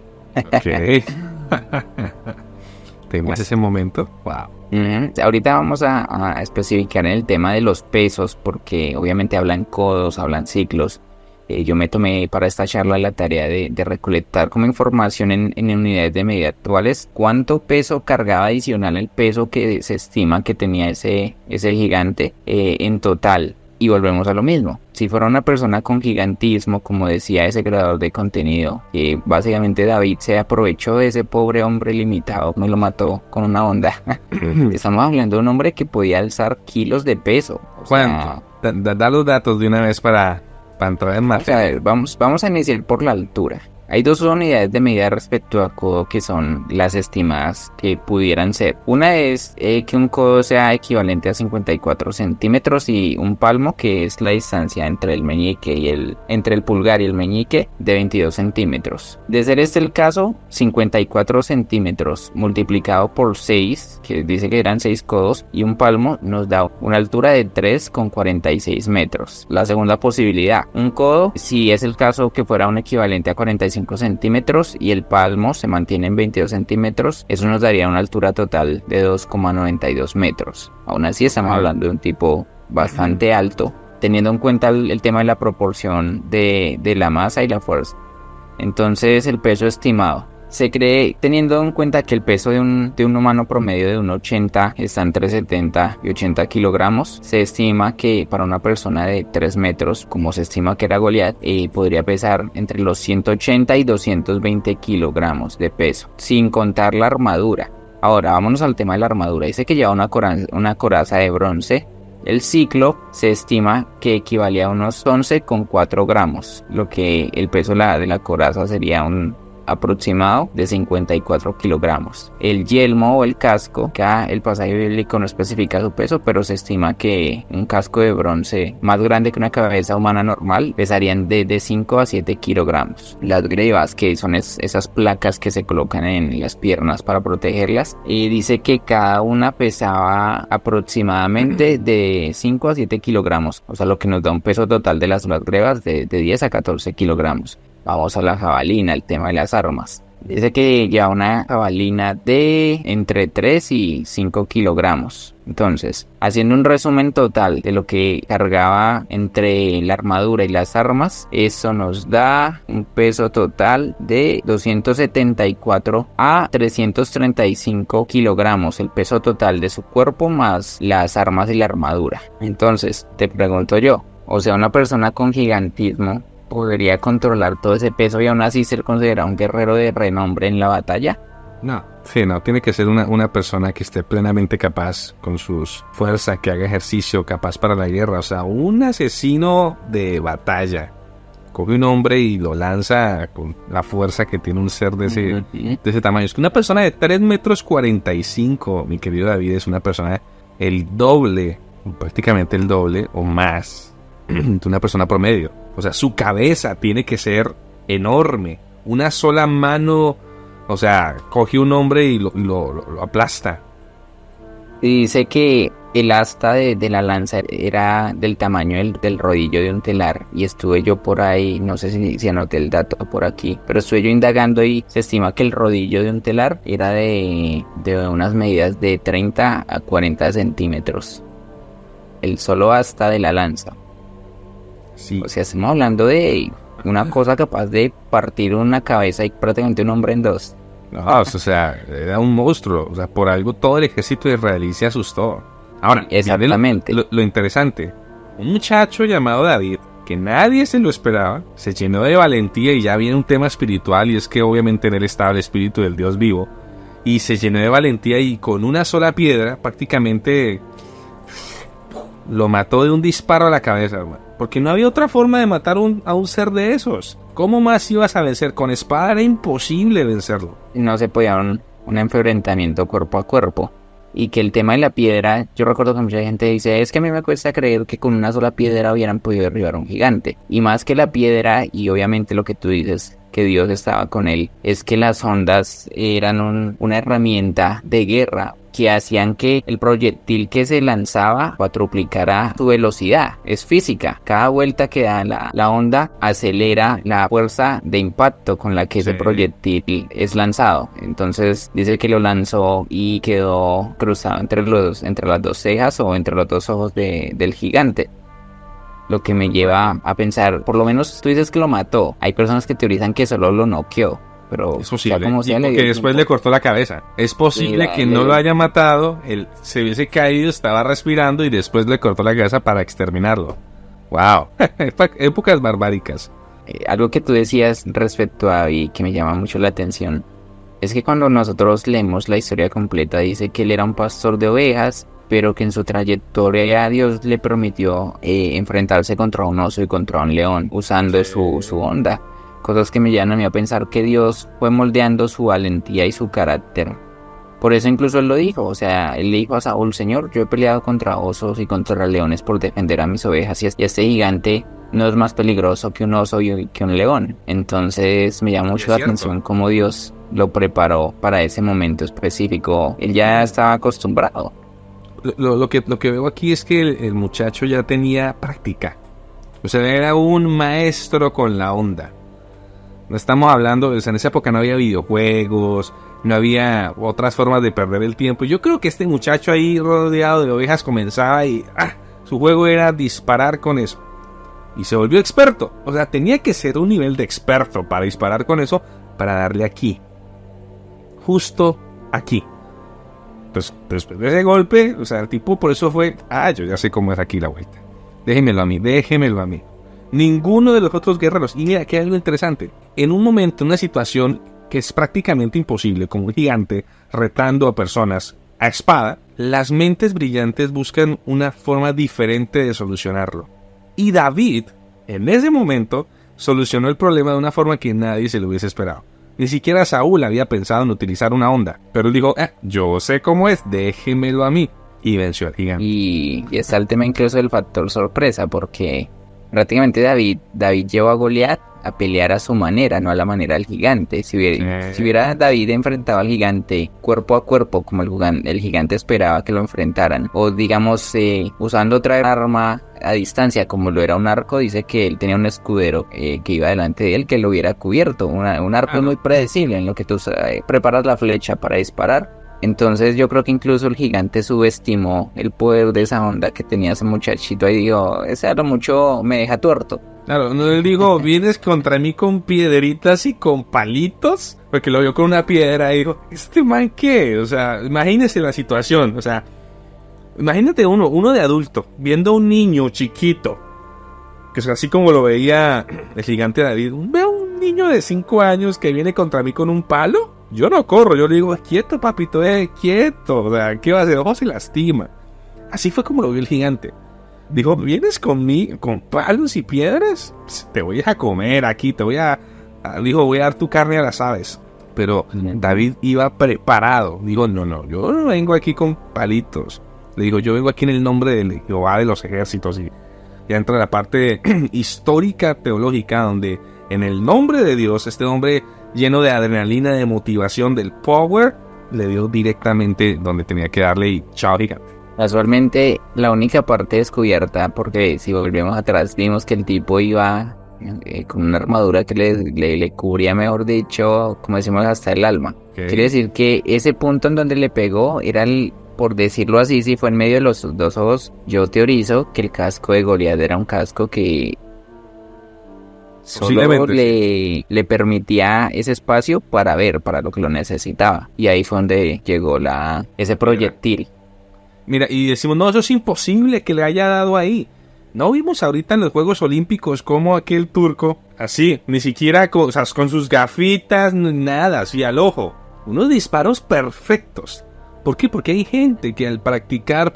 ¿Tenías ese momento? Wow. Ahorita vamos a especificar en el tema de los pesos, porque obviamente hablan codos, hablan ciclos. Yo me tomé para esta charla la tarea de recolectar como información en unidades de medida actuales cuánto peso cargaba adicional el peso que se estima que tenía ese gigante en total. Y volvemos a lo mismo. Si fuera una persona con gigantismo, como decía ese creador de contenido, que básicamente David se aprovechó de ese pobre hombre limitado, me lo mató con una onda. Estamos hablando de un hombre que podía alzar kilos de peso. ¿Cuánto? Da los datos de una vez para entrar en más. A ver, vamos a iniciar por la altura. Hay dos unidades de medida respecto a codo que son las estimadas que pudieran ser. Una es que un codo sea equivalente a 54 centímetros y un palmo, que es la distancia entre el meñique y entre el pulgar y el meñique, de 22 centímetros. De ser este el caso, 54 centímetros multiplicado por 6, que dice que eran 6 codos, y un palmo nos da una altura de 3,46 metros. La segunda posibilidad, un codo, si es el caso que fuera un equivalente a 45 centímetros y el palmo se mantiene en 22 centímetros, eso nos daría una altura total de 2,92 metros. Aún así estamos hablando de un tipo bastante alto, teniendo en cuenta el tema de la proporción de la masa y la fuerza. Entonces el peso estimado se cree, teniendo en cuenta que el peso de un humano promedio de 1,80 está entre 70 y 80 kilogramos, se estima que para una persona de 3 metros, como se estima que era Goliat, podría pesar entre los 180 y 220 kilogramos de peso, sin contar la armadura. Ahora vámonos al tema de la armadura. Dice que lleva una coraza de bronce. El ciclo se estima que equivalía a unos 11,4 gramos, lo que el peso de la coraza sería un aproximado de 54 kilogramos. El yelmo o el casco, acá el pasaje bíblico no especifica su peso, pero se estima que un casco de bronce más grande que una cabeza humana normal pesarían de 5 a 7 kilogramos. Las grebas, que son esas placas que se colocan en las piernas para protegerlas, y dice que cada una pesaba aproximadamente de 5 a 7 kilogramos, o sea, lo que nos da un peso total de las grebas de 10 a 14 kilogramos. Vamos a la jabalina, el tema de las armas. Dice que lleva una jabalina de entre 3 y 5 kilogramos. Entonces, haciendo un resumen total de lo que cargaba entre la armadura y las armas, eso nos da un peso total de 274 a 335 kilogramos, el peso total de su cuerpo más las armas y la armadura. Entonces, te pregunto yo, o sea, una persona con gigantismo podría controlar todo ese peso y aún así ser considerado un guerrero de renombre en la batalla. No, sí, no, tiene que ser una persona que esté plenamente capaz con sus fuerzas, que haga ejercicio, capaz para la guerra, o sea, un asesino de batalla. Coge un hombre y lo lanza con la fuerza que tiene un ser de ese tamaño. Es que una persona de 3 metros 45, mi querido David, es una persona el doble, prácticamente el doble o más de una persona promedio. O sea, su cabeza tiene que ser enorme. Una sola mano, o sea, coge un hombre y lo aplasta. Y dice que el asta de la lanza era del tamaño del rodillo de un telar. Y estuve yo por ahí, no sé si anoté el dato por aquí, pero estuve yo indagando y se estima que el rodillo de un telar era de unas medidas de 30 a 40 centímetros. El solo asta de la lanza. Sí. O sea, estamos hablando de una cosa capaz de partir una cabeza y prácticamente un hombre en dos. No, o sea, era un monstruo. O sea, por algo todo el ejército israelí se asustó. Ahora, exactamente. Lo interesante, un muchacho llamado David, que nadie se lo esperaba, se llenó de valentía, y ya viene un tema espiritual, y es que obviamente en él estaba el espíritu del Dios vivo, y se llenó de valentía y con una sola piedra prácticamente lo mató de un disparo a la cabeza, hermano. Porque no había otra forma de matar a un ser de esos. ¿Cómo más ibas a vencer? Con espada era imposible vencerlo. No se podía un enfrentamiento cuerpo a cuerpo. Y que el tema de la piedra, yo recuerdo que mucha gente dice, es que a mí me cuesta creer que con una sola piedra hubieran podido derribar a un gigante. Y más que la piedra, y obviamente lo que tú dices, que Dios estaba con él, es que las ondas eran una herramienta de guerra que hacían que el proyectil que se lanzaba cuadruplicara su velocidad. Es física. Cada vuelta que da la onda acelera la fuerza de impacto con la que ese proyectil es lanzado. Entonces dice que lo lanzó y quedó cruzado entre las dos cejas o entre los dos ojos del gigante. Lo que me lleva a pensar, por lo menos tú dices que lo mató. Hay personas que teorizan que solo lo noqueó. Pero es posible, que después le cortó la cabeza. Es posible que no lo haya matado, él se hubiese caído, estaba respirando y después le cortó la cabeza para exterminarlo. ¡Wow! Épocas barbáricas. Algo que tú decías respecto a David que me llama mucho la atención es que cuando nosotros leemos la historia completa dice que él era un pastor de ovejas, pero que en su trayectoria Dios le permitió enfrentarse contra un oso y contra un león usando su onda. Cosas que me llevan a mí a pensar que Dios fue moldeando su valentía y su carácter. Por eso incluso él lo dijo, o sea, él le dijo a Saúl, Señor, yo he peleado contra osos y contra leones por defender a mis ovejas, y este gigante no es más peligroso que un oso y que un león. Entonces me llama mucho la atención cómo Dios lo preparó para ese momento específico. Él ya estaba acostumbrado. Lo que veo aquí es que el muchacho ya tenía práctica. O sea, era un maestro con la onda. No estamos hablando, o sea, en esa época no había videojuegos, no había otras formas de perder el tiempo. Yo creo que este muchacho ahí rodeado de ovejas comenzaba y Su juego era disparar con eso. Y se volvió experto. O sea, tenía que ser un nivel de experto para disparar con eso, para darle aquí. Justo aquí. Pues después de ese golpe, o sea, el tipo por eso fue, yo ya sé cómo es aquí la vuelta. Déjemelo a mí. Ninguno de los otros guerreros. Y mira, que hay algo interesante. En un momento, en una situación que es prácticamente imposible, como un gigante retando a personas a espada, las mentes brillantes buscan una forma diferente de solucionarlo. Y David, en ese momento, solucionó el problema de una forma que nadie se lo hubiese esperado. Ni siquiera Saúl había pensado en utilizar una onda. Pero él dijo, yo sé cómo es, déjemelo a mí. Y venció al gigante. Y está el tema incluso del factor sorpresa, porque prácticamente David llevó a Goliat a pelear a su manera, no a la manera del gigante. Si hubiera David enfrentado al gigante cuerpo a cuerpo, como el gigante esperaba que lo enfrentaran, o digamos usando otra arma a distancia, como lo era un arco, dice que él tenía un escudero que iba delante de él, que lo hubiera cubierto. Un arco es muy predecible, en lo que tú preparas la flecha para disparar. Entonces yo creo que incluso el gigante subestimó el poder de esa onda que tenía ese muchachito y dijo, ese a lo mucho me deja tuerto. Claro, no le digo, vienes contra mí con piedritas y con palitos, porque lo vio con una piedra y dijo, ¿este man qué? O sea, imagínese la situación, o sea, imagínate uno de adulto, viendo a un niño chiquito, que es así como lo veía el gigante David, veo a un niño de 5 años que viene contra mí con un palo. Yo no corro, yo le digo, quieto papito, quieto, o sea, ¿qué va a hacer? Ojo, se lastima. Así fue como lo vio el gigante. Dijo, ¿vienes conmigo con palos y piedras? Pss, te voy a comer aquí, voy a dar tu carne a las aves. Pero David iba preparado. Digo, no, yo no vengo aquí con palitos. Le digo, yo vengo aquí en el nombre de Jehová de los ejércitos. Y ya entra la parte histórica, teológica, donde en el nombre de Dios, este hombre lleno de adrenalina, de motivación, del power, le dio directamente donde tenía que darle y chao gigante. Casualmente, la única parte descubierta, porque si volvemos atrás, vimos que el tipo iba con una armadura que le cubría, mejor dicho, como decimos, hasta el alma. Okay. Quiere decir que ese punto en donde le pegó era por decirlo así, si fue en medio de los dos ojos. Yo teorizo que el casco de Goliat era un casco que solo le permitía ese espacio para ver, para lo que lo necesitaba. Y ahí fue donde llegó ese proyectil. Mira, y decimos, no, eso es imposible que le haya dado ahí. No vimos ahorita en los Juegos Olímpicos como aquel turco, así, ni siquiera con sus gafitas, nada, así al ojo. Unos disparos perfectos. ¿Por qué? Porque hay gente que al practicar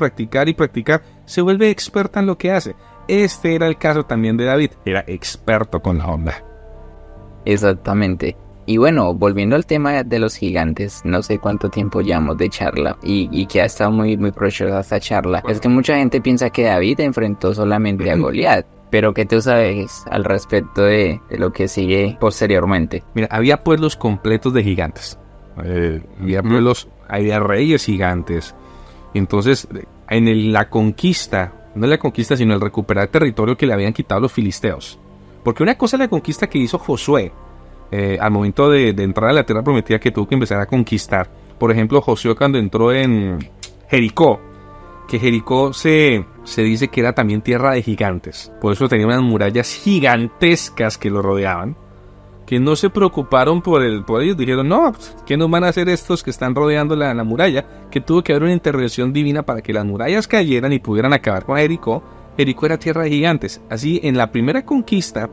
se vuelve experta en lo que hace. Este era el caso también de David. Era experto con la onda. Exactamente. Y bueno, volviendo al tema de los gigantes, no sé cuánto tiempo llevamos de charla y que ha estado muy, muy provechosa esta charla. Bueno. Es que mucha gente piensa que David enfrentó solamente a Goliat. Pero ¿qué tú sabes al respecto de lo que sigue posteriormente? Mira, había pueblos completos de gigantes. Había reyes gigantes. Entonces, la conquista, no la conquista, sino el recuperar territorio que le habían quitado los filisteos. Porque una cosa es la conquista que hizo Josué, al momento de entrar a la tierra prometida, que tuvo que empezar a conquistar. Por ejemplo, Josué cuando entró en Jericó, que Jericó se dice que era también tierra de gigantes. Por eso tenía unas murallas gigantescas que lo rodeaban, que no se preocuparon por ellos. Dijeron, no, ¿qué nos van a hacer estos que están rodeando la muralla? Que tuvo que haber una intervención divina para que las murallas cayeran y pudieran acabar con Jericó. Jericó era tierra de gigantes. Así, en la primera conquista,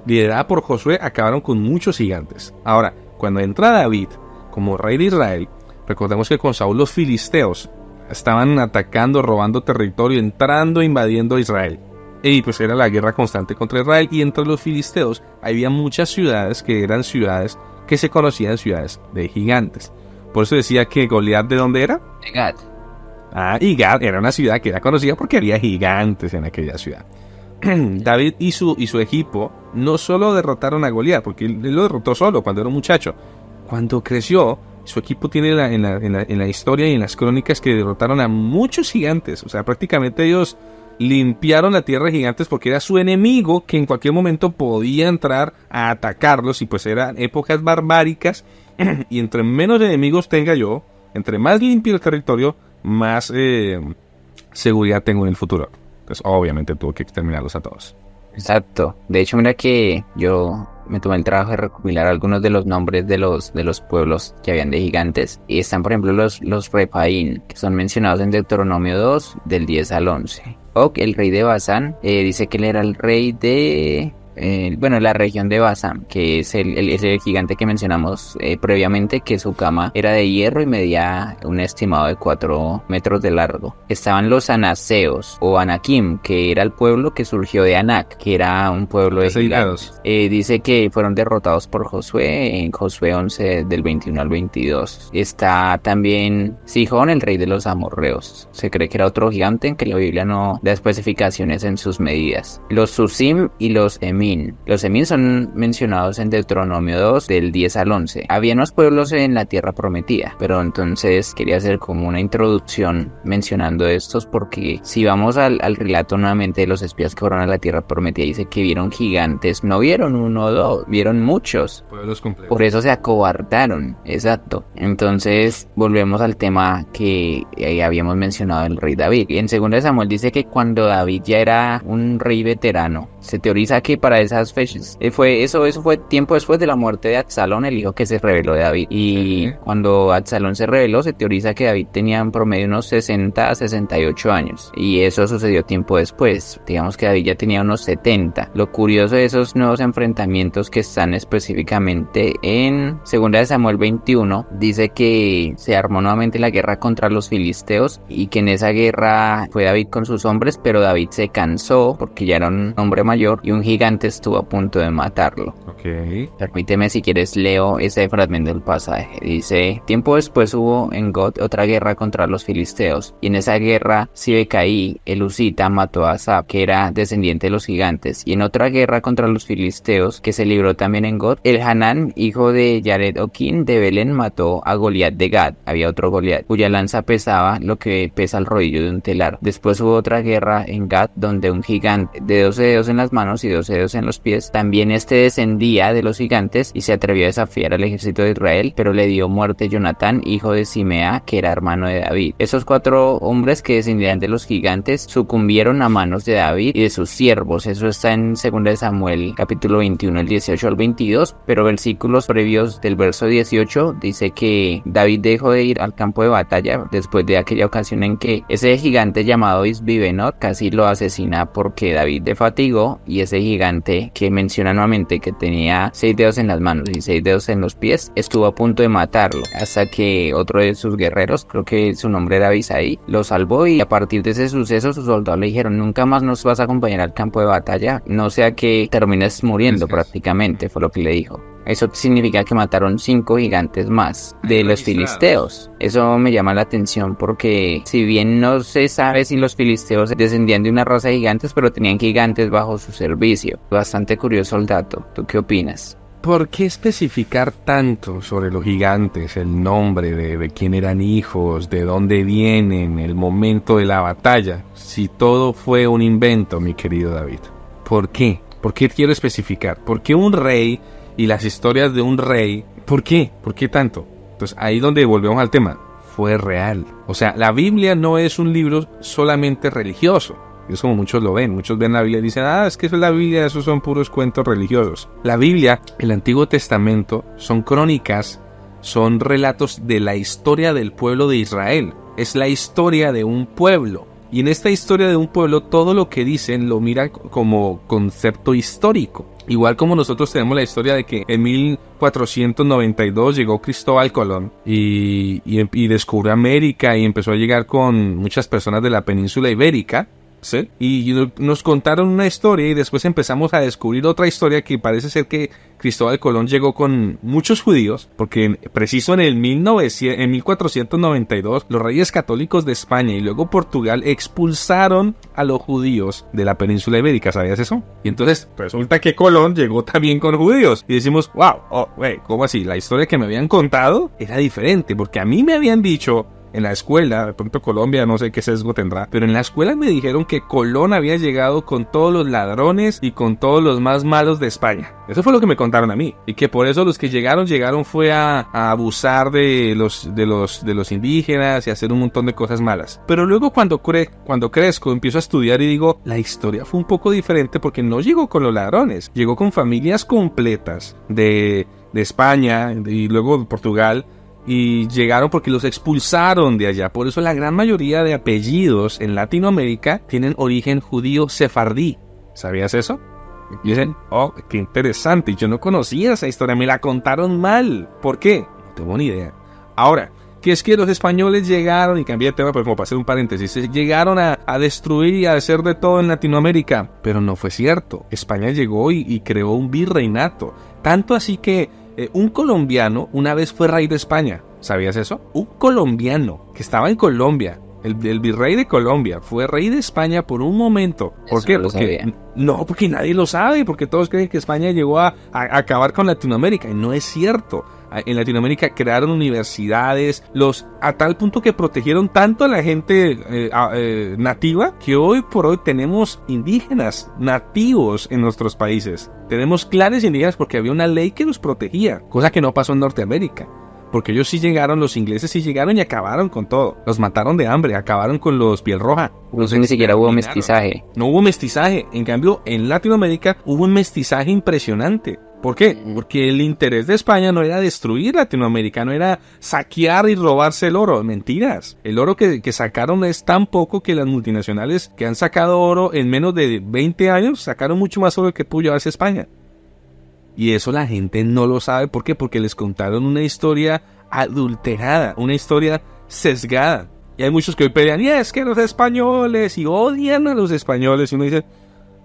liderada por Josué, acabaron con muchos gigantes. Ahora, cuando entra David como rey de Israel, recordemos que con Saúl los filisteos estaban atacando, robando territorio, entrando, invadiendo Israel. Y pues era la guerra constante contra Israel. Y entre los filisteos había muchas ciudades que eran ciudades que se conocían ciudades de gigantes. Por eso decía que Goliat, ¿de dónde era? De Gat. Y Gat era una ciudad que era conocida porque había gigantes en aquella ciudad. David y su equipo no solo derrotaron a Goliat, porque él lo derrotó solo cuando era un muchacho. Cuando creció, su equipo tiene en la historia y en las crónicas que derrotaron a muchos gigantes. O sea, prácticamente ellos limpiaron la tierra de gigantes porque era su enemigo que en cualquier momento podía entrar a atacarlos. Y pues eran épocas barbáricas. Y entre menos enemigos tenga yo, entre más limpio el territorio, más seguridad tengo en el futuro. Entonces obviamente tuvo que exterminarlos a todos. Exacto. De hecho, mira que yo me tomé el trabajo de recopilar algunos de los nombres de los pueblos que habían de gigantes. Y están, por ejemplo, los Refaín, que son mencionados en Deuteronomio 2, del 10 al 11. Og, el rey de Basán, dice que él era el rey de... la región de Basán, que es el gigante que mencionamos previamente, que su cama era de hierro y medía un estimado de 4 metros de largo. Estaban los anaseos o Anakim, que era el pueblo que surgió de Anak, que era un pueblo de gigantes. Dice que fueron derrotados por Josué en Josué 11 del 21 al 22. Está también Sihón, el rey de los amorreos. Se cree que era otro gigante, en que la Biblia no da especificaciones en sus medidas. Los Susim y los Emim. Los Emim son mencionados en Deuteronomio 2 del 10 al 11. Había unos pueblos en la tierra prometida, pero entonces quería hacer como una introducción mencionando estos, porque si vamos al relato nuevamente de los espías que fueron a la tierra prometida, dice que vieron gigantes, no vieron uno o dos, vieron muchos. Pueblos completos. Por eso se acobardaron, exacto. Entonces volvemos al tema que habíamos mencionado del rey David. En 2 Samuel dice que cuando David ya era un rey veterano, se teoriza que para esas fechas eso fue tiempo después de la muerte de Absalón, el hijo que se rebeló de David. Y cuando Absalón se rebeló, se teoriza que David tenía en promedio unos 60 a 68 años. Y eso sucedió tiempo después. Digamos que David ya tenía unos 70. Lo curioso de esos nuevos enfrentamientos que están específicamente en 2 Samuel 21, dice que se armó nuevamente la guerra contra los filisteos y que en esa guerra fue David con sus hombres, pero David se cansó porque ya era un hombre mayor y un gigante estuvo a punto de matarlo. Permíteme, si quieres, leo ese fragmento del pasaje. Dice: tiempo después hubo en Got otra guerra contra los filisteos, y en esa guerra Sibecaí, el husita, mató a Asap, que era descendiente de los gigantes. Y en otra guerra contra los filisteos, que se libró también en Got, el Hanán, hijo de Yared Oquín de Belén, mató a Goliat de Gad. Había otro Goliat, cuya lanza pesaba lo que pesa el rodillo de un telar. Después hubo otra guerra en Gad, donde un gigante de 12 dedos en las manos y 12 dedos en los pies, también descendía de los gigantes y se atrevió a desafiar al ejército de Israel, pero le dio muerte Jonatán, hijo de Simea, que era hermano de David. Esos 4 hombres que descendían de los gigantes sucumbieron a manos de David y de sus siervos. Eso está en 2 Samuel capítulo 21, el 18 al 22, pero versículos previos del verso 18 dice que David dejó de ir al campo de batalla después de aquella ocasión en que ese gigante llamado Isbibenot casi lo asesina, porque David le fatigó, y ese gigante que menciona nuevamente que tenía 6 dedos en las manos y 6 dedos en los pies, estuvo a punto de matarlo, hasta que otro de sus guerreros, creo que su nombre era Abisai, lo salvó. Y a partir de ese suceso sus soldados le dijeron: nunca más nos vas a acompañar al campo de batalla, no sea que termines muriendo. Prácticamente fue lo que le dijo. Eso significa que mataron 5 gigantes más de los filisteos. Eso me llama la atención, porque si bien no se sabe si los filisteos descendían de una raza de gigantes, pero tenían gigantes bajo su servicio. Bastante curioso el dato. ¿Tú qué opinas? ¿Por qué especificar tanto sobre los gigantes? El nombre de quién eran hijos, de dónde vienen, el momento de la batalla. Si todo fue un invento, mi querido David. ¿Por qué? ¿Por qué quiero especificar? ¿Por qué un rey y las historias de un rey? ¿Por qué? ¿Por qué tanto? Entonces ahí donde volvemos al tema. Fue real. O sea, la Biblia no es un libro solamente religioso. Es como muchos lo ven. Muchos ven la Biblia y dicen: es que eso es la Biblia, esos son puros cuentos religiosos. La Biblia, el Antiguo Testamento, son crónicas, son relatos de la historia del pueblo de Israel. Es la historia de un pueblo. Y en esta historia de un pueblo, todo lo que dicen lo miran como concepto histórico. Igual como nosotros tenemos la historia de que en 1492 llegó Cristóbal Colón y descubrió América y empezó a llegar con muchas personas de la península ibérica. ¿Sí? Y nos contaron una historia y después empezamos a descubrir otra historia, que parece ser que Cristóbal Colón llegó con muchos judíos, porque preciso en 1492 los reyes católicos de España y luego Portugal expulsaron a los judíos de la península ibérica. ¿Sabías eso? Y entonces resulta que Colón llegó también con judíos y decimos: wow, ¿cómo así? La historia que me habían contado era diferente, porque a mí me habían dicho en la escuela, de pronto Colombia no sé qué sesgo tendrá, pero en la escuela me dijeron que Colón había llegado con todos los ladrones y con todos los más malos de España. Eso fue lo que me contaron a mí, y que por eso los que llegaron fue a abusar de los indígenas y hacer un montón de cosas malas. Pero luego cuando crezco, empiezo a estudiar y digo, la historia fue un poco diferente porque no llegó con los ladrones, llegó con familias completas de España y luego de Portugal, y llegaron porque los expulsaron de allá. Por eso la gran mayoría de apellidos en Latinoamérica tienen origen judío sefardí. ¿Sabías eso? Y dicen, oh, qué interesante, yo no conocía esa historia, me la contaron mal. ¿Por qué? No tengo ni idea. Ahora, que es que los españoles llegaron, y cambié de tema, pero como para hacer un paréntesis, llegaron a destruir y a hacer de todo en Latinoamérica. Pero no fue cierto. España llegó y creó un virreinato. Tanto así que un colombiano una vez fue rey de España. ¿Sabías eso? Un colombiano que estaba en Colombia, el virrey de Colombia, fue rey de España por un momento. ¿Por qué? Porque nadie lo sabe, porque todos creen que España llegó a acabar con Latinoamérica, y no es cierto. En Latinoamérica crearon universidades, a tal punto que protegieron tanto a la gente nativa, que hoy por hoy tenemos indígenas nativos en nuestros países. Tenemos clanes indígenas porque había una ley que los protegía, cosa que no pasó en Norteamérica. Porque ellos sí llegaron, los ingleses sí llegaron y acabaron con todo. Los mataron de hambre, acabaron con los piel roja. Ni siquiera hubo mestizaje. No hubo mestizaje. En cambio, en Latinoamérica hubo un mestizaje impresionante. ¿Por qué? Porque el interés de España no era destruir Latinoamérica, no era saquear y robarse el oro. Mentiras. El oro que sacaron es tan poco que las multinacionales que han sacado oro en menos de 20 años sacaron mucho más oro que pudo llevarse España. Y eso la gente no lo sabe. ¿Por qué? Porque les contaron una historia adulterada, una historia sesgada. Y hay muchos que hoy pelean, y es que los españoles, y odian a los españoles. Y uno dice,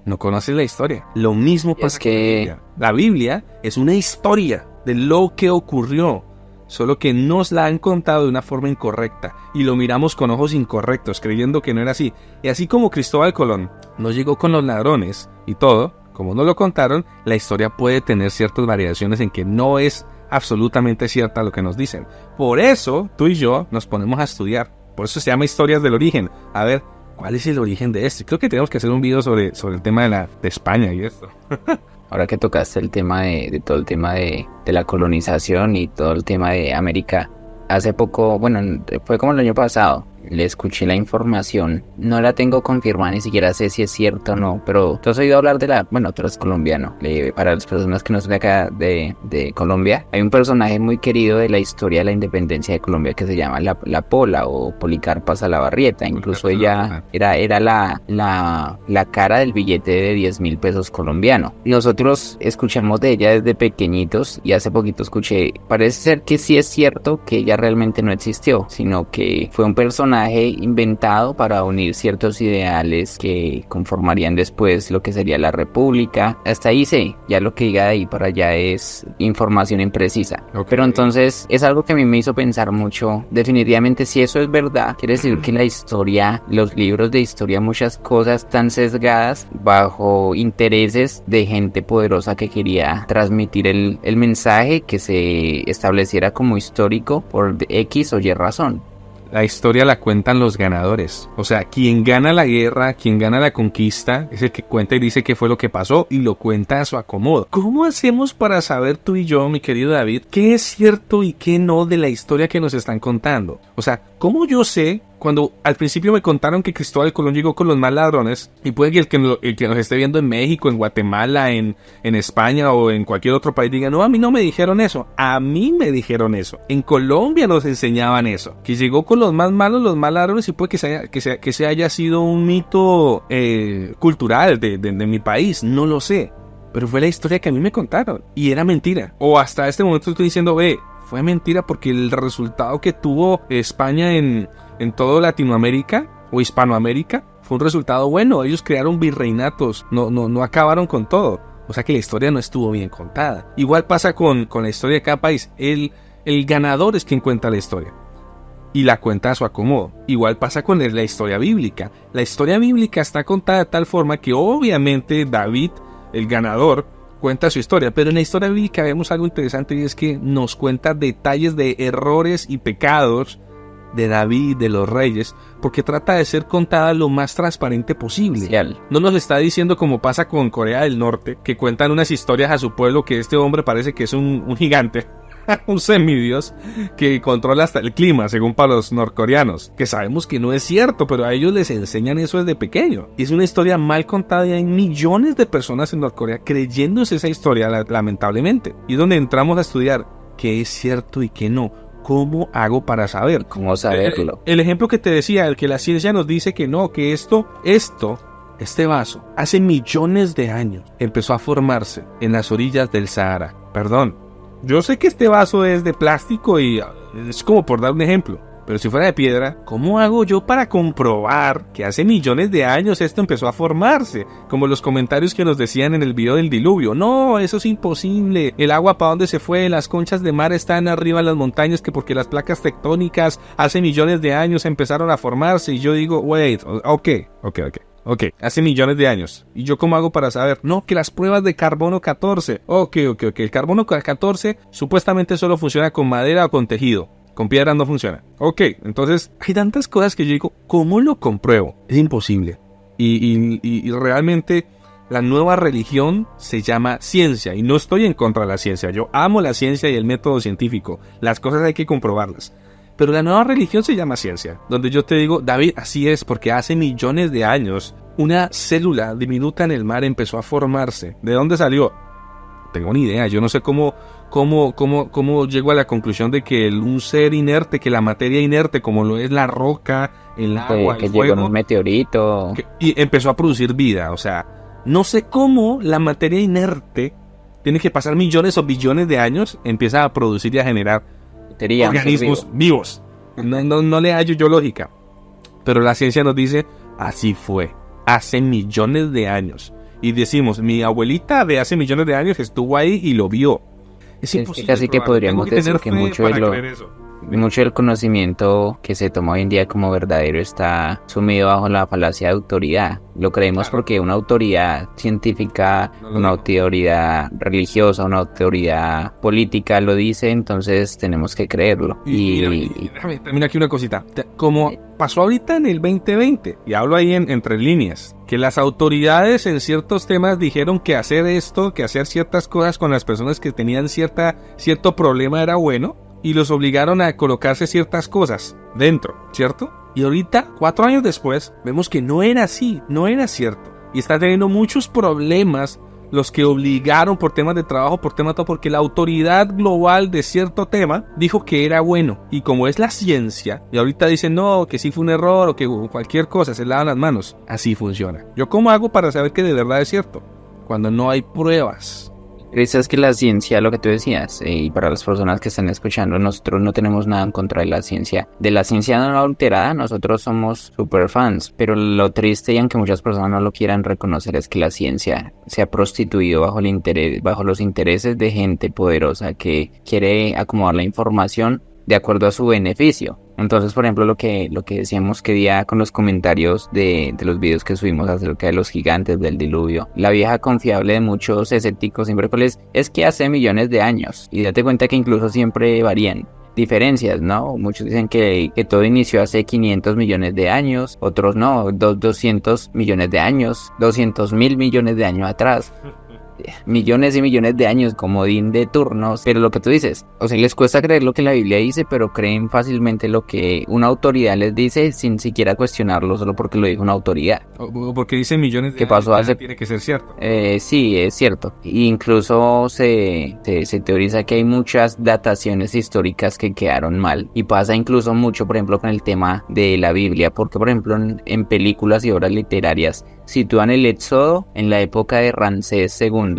no conoces la historia. Lo mismo pasa con la Biblia. La Biblia es una historia de lo que ocurrió, solo que nos la han contado de una forma incorrecta. Y lo miramos con ojos incorrectos, creyendo que no era así. Y así como Cristóbal Colón no llegó con los ladrones y todo, como nos lo contaron, la historia puede tener ciertas variaciones en que no es absolutamente cierta lo que nos dicen. Por eso, tú y yo nos ponemos a estudiar. Por eso se llama Historias del Origen. A ver, ¿cuál es el origen de esto? Creo que tenemos que hacer un video sobre el tema de España y esto. Ahora que tocaste el tema de todo el tema de la colonización y todo el tema de América, hace poco, bueno, fue como el año pasado, le escuché la información, no la tengo confirmada, ni siquiera sé si es cierto o no, pero tú has oído hablar bueno, tú eres colombiano, para las personas que no son de acá de Colombia, hay un personaje muy querido de la historia de la independencia de Colombia que se llama la Pola o Policarpa Salabarrieta. Incluso ella era la cara del billete de 10.000 pesos colombiano. Nosotros escuchamos de ella desde pequeñitos y hace poquito escuché, parece ser que sí es cierto que ella realmente no existió, sino que fue un personaje inventado para unir ciertos ideales que conformarían después lo que sería la república. Hasta ahí sé, ya lo que diga de ahí para allá es información imprecisa. Okay. Pero entonces es algo que a mí me hizo pensar mucho. Definitivamente, si eso es verdad, quiere decir que la historia, los libros de historia, muchas cosas están sesgadas bajo intereses de gente poderosa que quería transmitir el mensaje que se estableciera como histórico por X o Y razón. La historia la cuentan los ganadores. O sea, quien gana la guerra, quien gana la conquista, es el que cuenta y dice qué fue lo que pasó y lo cuenta a su acomodo. ¿Cómo hacemos para saber tú y yo, mi querido David, qué es cierto y qué no de la historia que nos están contando? O sea, ¿cómo yo sé cuando al principio me contaron que Cristóbal Colón llegó con los más ladrones? Y puede que el que nos esté viendo en México, en Guatemala, en España o en cualquier otro país diga, no, a mí no me dijeron eso. A mí me dijeron eso. En Colombia nos enseñaban eso. Que llegó con los más malos, los más ladrones, y puede que se haya sido un mito cultural de mi país. No lo sé. Pero fue la historia que a mí me contaron. Y era mentira. O hasta este momento estoy diciendo, fue mentira porque el resultado que tuvo España en toda Latinoamérica o Hispanoamérica fue un resultado bueno. Ellos crearon virreinatos, no acabaron con todo. O sea que la historia no estuvo bien contada. Igual pasa con la historia de cada país. El ganador es quien cuenta la historia y la cuenta a su acomodo. Igual pasa con la historia bíblica. La historia bíblica está contada de tal forma que obviamente David, el ganador, cuenta su historia, pero en la historia bíblica vemos algo interesante, y es que nos cuenta detalles de errores y pecados de David, de los reyes, porque trata de ser contada lo más transparente posible. No nos está diciendo como pasa con Corea del Norte, que cuentan unas historias a su pueblo que este hombre parece que es un gigante, un semidios que controla hasta el clima, según para los norcoreanos, que sabemos que no es cierto, pero a ellos les enseñan eso desde pequeño. Y es una historia mal contada y hay millones de personas en Norcorea creyéndose esa historia, lamentablemente. Y es donde entramos a estudiar qué es cierto y qué no. ¿Cómo hago para saber? ¿Cómo saberlo? El ejemplo que te decía, el que la ciencia nos dice que no, que este vaso, hace millones de años, empezó a formarse en las orillas del Sahara. Perdón, yo sé que este vaso es de plástico y es como por dar un ejemplo, pero si fuera de piedra, ¿cómo hago yo para comprobar que hace millones de años esto empezó a formarse? Como los comentarios que nos decían en el video del diluvio. No, eso es imposible. El agua ¿para dónde se fue? Las conchas de mar están arriba en las montañas que porque las placas tectónicas hace millones de años empezaron a formarse. Y yo digo, wait, ok, hace millones de años. ¿Y yo cómo hago para saber? No, que las pruebas de carbono 14. Ok. El carbono 14 supuestamente solo funciona con madera o con tejido. Con piedra no funciona. Ok, entonces hay tantas cosas que yo digo, ¿cómo lo compruebo? Es imposible. Y realmente la nueva religión se llama ciencia. Y no estoy en contra de la ciencia. Yo amo la ciencia y el método científico. Las cosas hay que comprobarlas. Pero la nueva religión se llama ciencia, donde yo te digo, David, así es, porque hace millones de años una célula diminuta en el mar empezó a formarse. ¿De dónde salió? No tengo ni idea, yo no sé cómo llego a la conclusión de que un ser inerte, que la materia inerte, como lo es la roca, el agua, que el fuego, llegó en un meteorito y empezó a producir vida. O sea, no sé cómo la materia inerte tiene que pasar millones o billones de años, empieza a producir y a generar organismos vivos. No le hallo yo lógica. Pero la ciencia nos dice, así fue, hace millones de años. Y decimos, mi abuelita de hace millones de años estuvo ahí y lo vio. Es imposible. Casi que podríamos decir que mucho del conocimiento que se toma hoy en día como verdadero está sumido bajo la falacia de autoridad. Lo creemos porque una autoridad científica, una autoridad religiosa, una autoridad política lo dice, entonces tenemos que creerlo. Y déjame terminar aquí una cosita. Como pasó ahorita en el 2020, y hablo ahí entre líneas, que las autoridades en ciertos temas dijeron que hacer esto, que hacer ciertas cosas con las personas que tenían cierto problema era bueno, y los obligaron a colocarse ciertas cosas dentro, ¿cierto? Y ahorita, 4 años después, vemos que no era así, no era cierto. Y está teniendo muchos problemas los que obligaron por temas de trabajo, por temas todo, porque la autoridad global de cierto tema dijo que era bueno. Y como es la ciencia, y ahorita dicen no, que sí fue un error o que cualquier cosa, se lavan las manos. Así funciona. ¿Yo cómo hago para saber que de verdad es cierto? Cuando no hay pruebas. Es que la ciencia, lo que tú decías, y para las personas que están escuchando, nosotros no tenemos nada en contra de la ciencia. De la ciencia no alterada, nosotros somos super fans, pero lo triste, y aunque muchas personas no lo quieran reconocer, es que la ciencia se ha prostituido bajo los intereses de gente poderosa que quiere acomodar la información de acuerdo a su beneficio. Entonces, por ejemplo, lo que decíamos que día con los comentarios de los videos que subimos acerca de los gigantes del diluvio, la vieja confiable de muchos escépticos siempre es que hace millones de años, y date cuenta que incluso siempre varían diferencias, ¿no? Muchos dicen que todo inició hace 500 millones de años, otros no, 200 millones de años, 200.000 millones de años atrás. Millones y millones de años, comodín de turnos. Pero lo que tú dices, o sea, les cuesta creer lo que la Biblia dice, pero creen fácilmente lo que una autoridad les dice sin siquiera cuestionarlo, solo porque lo dijo una autoridad. O porque dice millones de ¿qué pasó años, hace? Tiene que ser cierto. Sí, es cierto. Incluso se teoriza que hay muchas dataciones históricas que quedaron mal. Y pasa incluso mucho, por ejemplo, con el tema de la Biblia, porque, por ejemplo, en películas y obras literarias sitúan el Éxodo en la época de Ramsés II,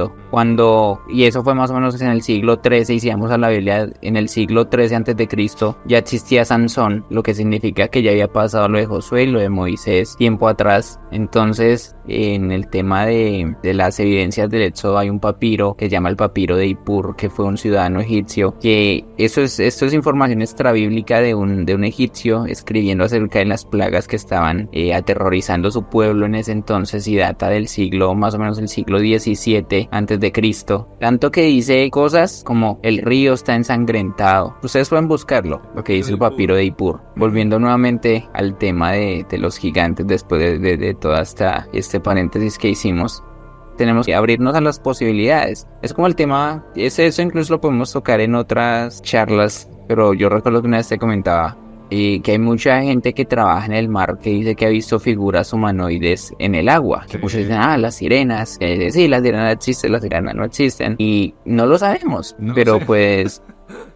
y eso fue más o menos en el siglo XIII, y si vamos a la Biblia, en el siglo XIII a.C. ya existía Sansón, lo que significa que ya había pasado lo de Josué y lo de Moisés tiempo atrás. Entonces en el tema de las evidencias del Éxodo hay un papiro que se llama el papiro de Ippur, que fue un ciudadano egipcio, que esto es información extrabíblica de un egipcio escribiendo acerca de las plagas que estaban aterrorizando su pueblo en ese entonces, y data del siglo, más o menos el siglo XVII antes de Cristo. Tanto que dice cosas como el río está ensangrentado. Ustedes pueden buscarlo, lo que dice el papiro de Ippur. Volviendo nuevamente al tema de los gigantes, después de toda este paréntesis que hicimos, tenemos que abrirnos a las posibilidades. Es como el tema, eso incluso lo podemos tocar en otras charlas, pero yo recuerdo que una vez te comentaba que hay mucha gente que trabaja en el mar que dice que ha visto figuras humanoides en el agua. Que muchos dicen, las sirenas, sí, las sirenas existen, las sirenas no existen, y no lo sabemos, no pero sé. Pues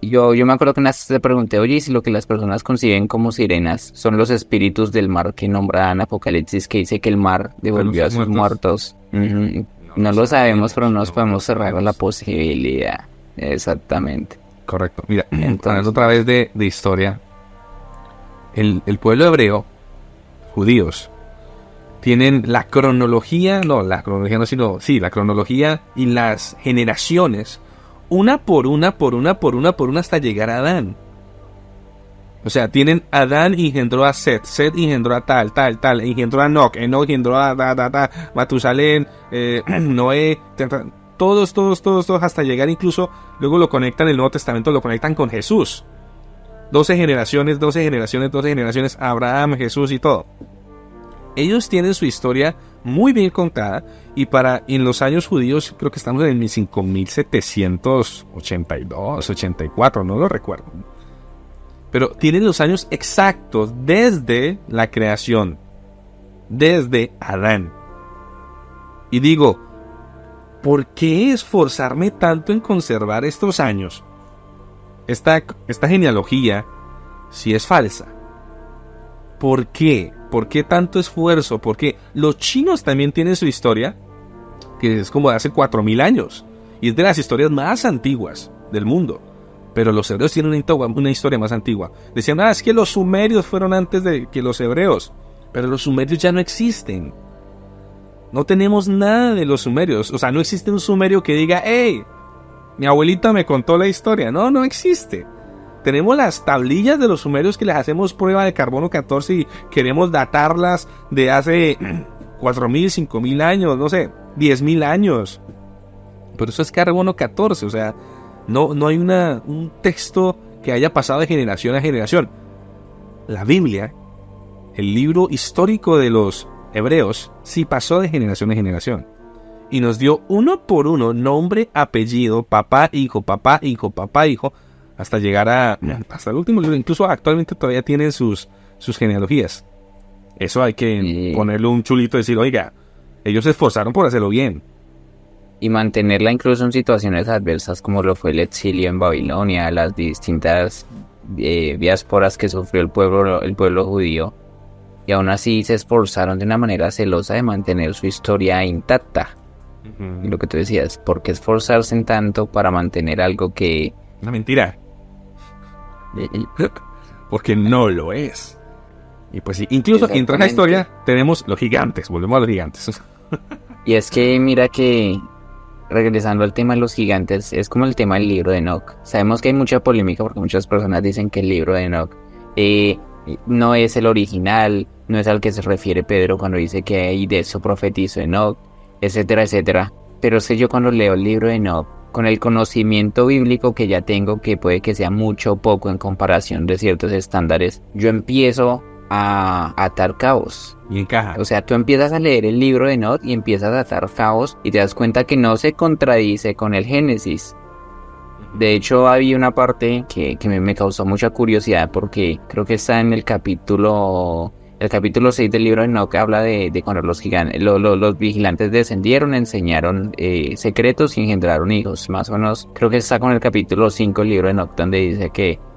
yo me acuerdo que una vez te pregunté, oye, si lo que las personas conciben como sirenas son los espíritus del mar que nombran Apocalipsis, que dice que el mar devolvió a sus muertos. No lo sabemos, pero no nos podemos cerrar a la posibilidad. Exactamente. Correcto. Mira, entonces, otra vez de historia. El pueblo hebreo, judíos, tienen la cronología y las generaciones, una por una, hasta llegar a Adán. O sea, tienen Adán engendró a Set engendró a tal, engendró a Enoc engendró a Matusalén, Noé, todos hasta llegar, incluso luego lo conectan en el Nuevo Testamento, lo conectan con Jesús. 12 generaciones, Abraham, Jesús y todo. Ellos tienen su historia muy bien contada, y en los años judíos, creo que estamos en el 5782, 84, no lo recuerdo. Pero tienen los años exactos desde la creación, desde Adán. Y digo, ¿por qué esforzarme tanto en conservar estos años? Esta genealogía, si es falsa. ¿Por qué? ¿Por qué tanto esfuerzo? Porque los chinos también tienen su historia, que es como de hace 4000 años, y es de las historias más antiguas del mundo. Pero los hebreos tienen una historia más antigua. Decían, es que los sumerios fueron antes de que los hebreos. Pero los sumerios ya no existen. No tenemos nada de los sumerios. O sea, no existe un sumerio que diga, hey, mi abuelita me contó la historia. No existe. Tenemos las tablillas de los sumerios que les hacemos prueba de carbono 14 y queremos datarlas de hace 4000, 5000 años, no sé, 10.000 años. Pero eso es carbono 14, o sea, no hay un texto que haya pasado de generación a generación. La Biblia, el libro histórico de los hebreos, sí pasó de generación a generación. Y nos dio uno por uno nombre, apellido, papá, hijo, hasta llegar hasta el último libro. Incluso actualmente todavía tienen sus genealogías. Eso hay que ponerle un chulito y decir, oiga, ellos se esforzaron por hacerlo bien. Y mantenerla incluso en situaciones adversas como lo fue el exilio en Babilonia, las distintas diásporas que sufrió el pueblo judío. Y aún así se esforzaron de una manera celosa de mantener su historia intacta. Y lo que tú decías, ¿por qué esforzarse en tanto para mantener algo que... Una mentira. Porque no lo es. Y pues sí, incluso entre esa historia tenemos los gigantes, volvemos a los gigantes. Y es que mira que, regresando al tema de los gigantes, es como el tema del libro de Enoc. Sabemos que hay mucha polémica porque muchas personas dicen que el libro de Enoc no es el original, no es al que se refiere Pedro cuando dice que y de eso profetizó Enoc, etcétera, etcétera. Pero sé yo cuando leo el libro de Enoc, con el conocimiento bíblico que ya tengo, que puede que sea mucho o poco en comparación de ciertos estándares, yo empiezo a atar cabos. Y encaja. O sea, tú empiezas a leer el libro de Enoc y empiezas a atar cabos y te das cuenta que no se contradice con el Génesis. De hecho, había una parte que me causó mucha curiosidad porque creo que está en el capítulo 6 del libro de Enoc, que habla de cuando los vigilantes descendieron, enseñaron secretos y engendraron hijos. Más o menos, creo que está con el capítulo 5 del libro de Enoc, donde dice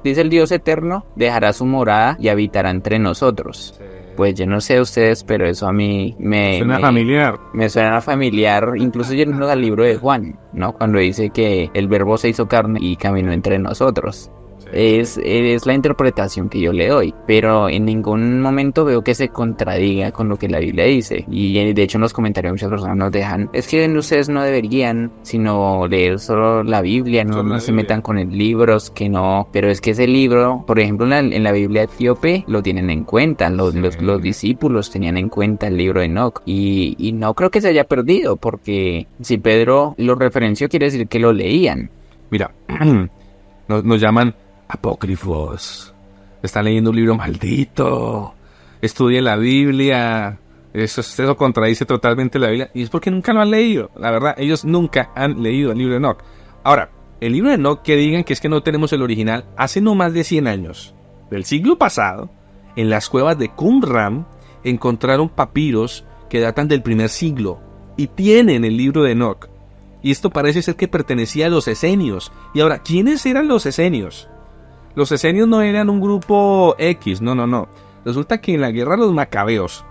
el Dios eterno dejará su morada y habitará entre nosotros. Sí. Pues yo no sé ustedes, pero eso a mí me suena familiar. Me suena familiar, incluso yendo al libro de Juan, ¿no? Cuando dice que el verbo se hizo carne y caminó entre nosotros. Sí. Es la interpretación que yo le doy, pero en ningún momento veo que se contradiga con lo que la Biblia dice. Y de hecho en los comentarios muchas personas nos dejan, es que ustedes no deberían sino leer solo la Biblia, no se metan con el libros, que no, pero es que ese libro, por ejemplo en la Biblia etíope lo tienen en cuenta, los discípulos tenían en cuenta el libro de Enoch, y no creo que se haya perdido, porque si Pedro lo referenció quiere decir que lo leían. Mira, nos llaman apócrifos, están leyendo un libro maldito, estudien la Biblia, eso contradice totalmente la Biblia, y es porque nunca lo han leído. La verdad, ellos nunca han leído el libro de Enoch. Ahora, el libro de Enoch, que digan que es que no tenemos el original, hace no más de 100 años, del siglo pasado, en las cuevas de Qumran, encontraron papiros que datan del primer siglo, y tienen el libro de Enoch. Y esto parece ser que pertenecía a los esenios. Y ahora, ¿quiénes eran los esenios? Los esenios no eran un grupo X, no. Resulta que en la guerra de los macabeos,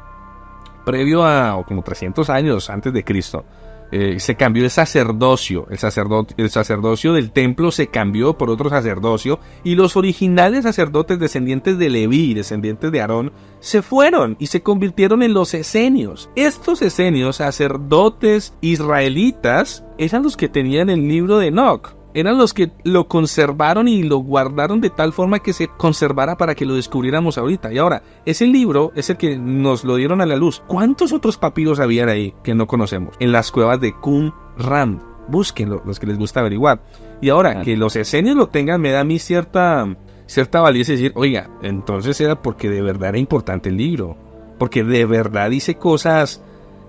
previo a como 300 años antes de Cristo, se cambió el sacerdocio. El sacerdocio del templo se cambió por otro sacerdocio, y los originales sacerdotes descendientes de Leví, descendientes de Aarón, se fueron y se convirtieron en los esenios. Estos esenios, sacerdotes israelitas, eran los que tenían el libro de Enoch. Eran los que lo conservaron y lo guardaron de tal forma que se conservara para que lo descubriéramos ahorita. Y ahora, ese libro es el que nos lo dieron a la luz. ¿Cuántos otros papiros habían ahí que no conocemos? En las cuevas de Qumran. Búsquenlo, los que les gusta averiguar. Y ahora, que los esenios lo tengan me da a mí cierta validez de decir, oiga, entonces era porque de verdad era importante el libro. Porque de verdad dice cosas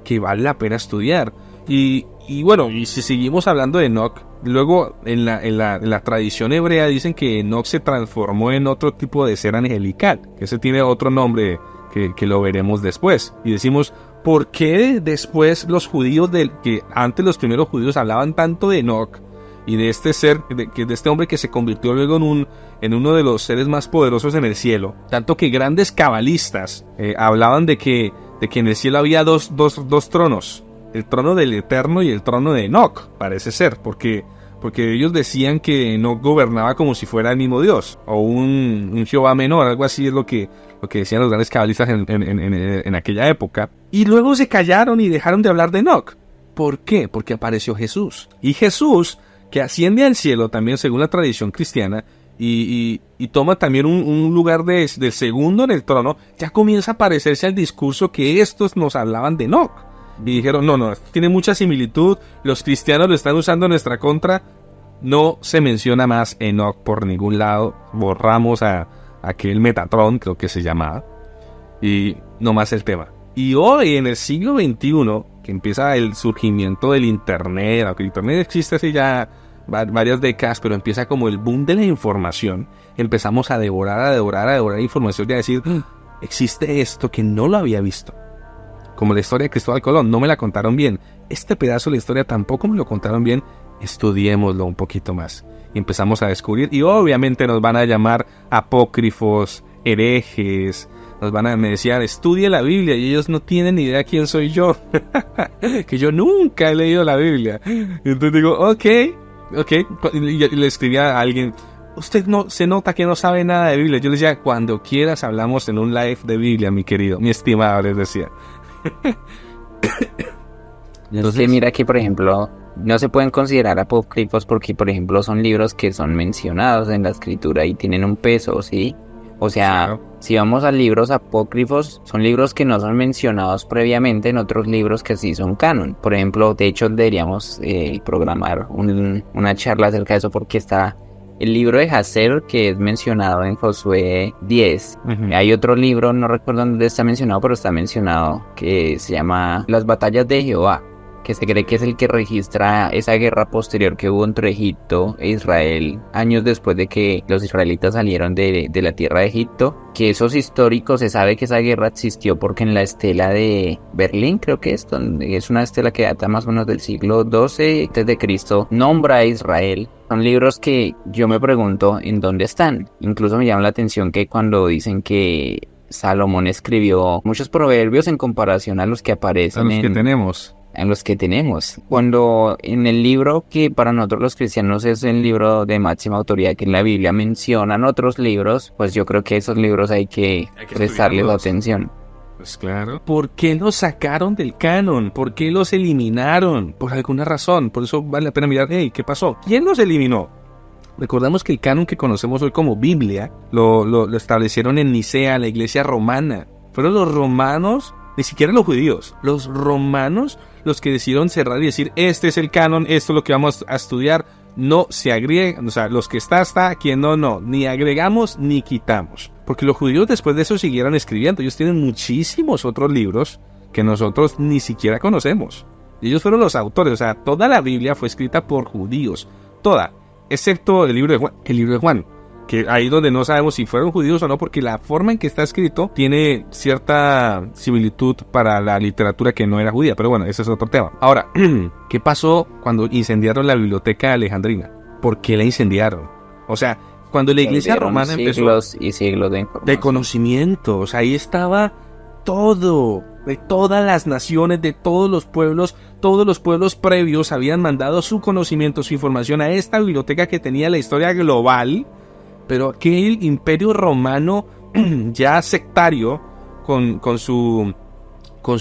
que vale la pena estudiar. Y bueno, y si seguimos hablando de Enoch, luego en la tradición hebrea dicen que Enoch se transformó en otro tipo de ser angelical, que ese tiene otro nombre que lo veremos después. Y decimos, ¿por qué después los judíos, que antes los primeros judíos hablaban tanto de Enoch y de este ser, de este hombre que se convirtió luego en uno de los seres más poderosos en el cielo? Tanto que grandes cabalistas hablaban de que en el cielo había dos tronos. El trono del Eterno y el trono de Enoch, parece ser, porque ellos decían que Enoch gobernaba como si fuera el mismo Dios, o un Jehová menor, algo así es lo que decían los grandes cabalistas en aquella época. Y luego se callaron y dejaron de hablar de Enoch. ¿Por qué? Porque apareció Jesús. Y Jesús, que asciende al cielo también según la tradición cristiana, y toma también un lugar del segundo en el trono, ya comienza a parecerse al discurso que estos nos hablaban de Enoch. Y dijeron, no, tiene mucha similitud, los cristianos lo están usando en nuestra contra, no se menciona más Enoch por ningún lado, borramos a aquel Metatron, creo que se llamaba, y no más el tema. Y hoy, en el siglo XXI, que empieza el surgimiento del Internet, aunque el Internet existe hace ya varias décadas, pero empieza como el boom de la información, empezamos a devorar información y a decir, existe esto que no lo había visto. Como la historia de Cristóbal Colón, no me la contaron bien. Este pedazo de la historia tampoco me lo contaron bien. Estudiémoslo un poquito más. Y empezamos a descubrir, y obviamente nos van a llamar apócrifos, herejes. Me decían, estudie la Biblia, y ellos no tienen ni idea quién soy yo. Que yo nunca he leído la Biblia. Entonces digo, ok. Y le escribía a alguien, usted no se nota que no sabe nada de Biblia. Yo le decía, cuando quieras hablamos en un live de Biblia, mi querido, mi estimado, les decía. Entonces mira que por ejemplo no se pueden considerar apócrifos porque por ejemplo son libros que son mencionados en la escritura y tienen un peso, ¿sí? O sea, claro. Si vamos a libros apócrifos, son libros que no son mencionados previamente en otros libros que sí son canon. Por ejemplo, de hecho deberíamos programar una charla acerca de eso, porque está el libro de Hazer, que es mencionado en Josué 10. Uh-huh. Hay otro libro, no recuerdo dónde está mencionado, pero está mencionado, que se llama Las batallas de Jehová, que se cree que es el que registra esa guerra posterior que hubo entre Egipto e Israel, años después de que los israelitas salieron de la tierra de Egipto. Que esos históricos, se sabe que esa guerra existió porque en la estela de Berlín, creo que es, donde es una estela que data más o menos del siglo XII antes de Cristo, nombra a Israel. Son libros que yo me pregunto en dónde están. Incluso me llama la atención que cuando dicen que Salomón escribió muchos proverbios en comparación a los que aparecen que tenemos. a los que tenemos. Cuando en el libro que para nosotros los cristianos es el libro de máxima autoridad que en la Biblia mencionan otros libros, pues yo creo que esos libros hay que prestarles atención. Pues claro. ¿Por qué los sacaron del canon? ¿Por qué los eliminaron? Por alguna razón. Por eso vale la pena mirar, hey, ¿qué pasó? ¿Quién los eliminó? Recordamos que el canon que conocemos hoy como Biblia lo establecieron en Nicea, la iglesia romana. Fueron los romanos, ni siquiera los judíos, los romanos los que decidieron cerrar y decir, este es el canon, esto es lo que vamos a estudiar. No se agrega, o sea, los que está, quien no, ni agregamos ni quitamos. Porque los judíos después de eso siguieron escribiendo. Ellos tienen muchísimos otros libros que nosotros ni siquiera conocemos. Y ellos fueron los autores, o sea, toda la Biblia fue escrita por judíos. Toda, excepto el libro de Juan. Que ahí donde no sabemos si fueron judíos o no, porque la forma en que está escrito tiene cierta similitud para la literatura que no era judía. Pero bueno, ese es otro tema. Ahora, ¿qué pasó cuando incendiaron la biblioteca alejandrina? ¿Por qué la incendiaron? O sea, cuando la iglesia romana empezó... Siglos y siglos de conocimiento. O sea, ahí estaba todo, de todas las naciones, de todos los pueblos previos habían mandado su conocimiento, su información a esta biblioteca que tenía la historia global. Pero aquel imperio romano ya sectario con su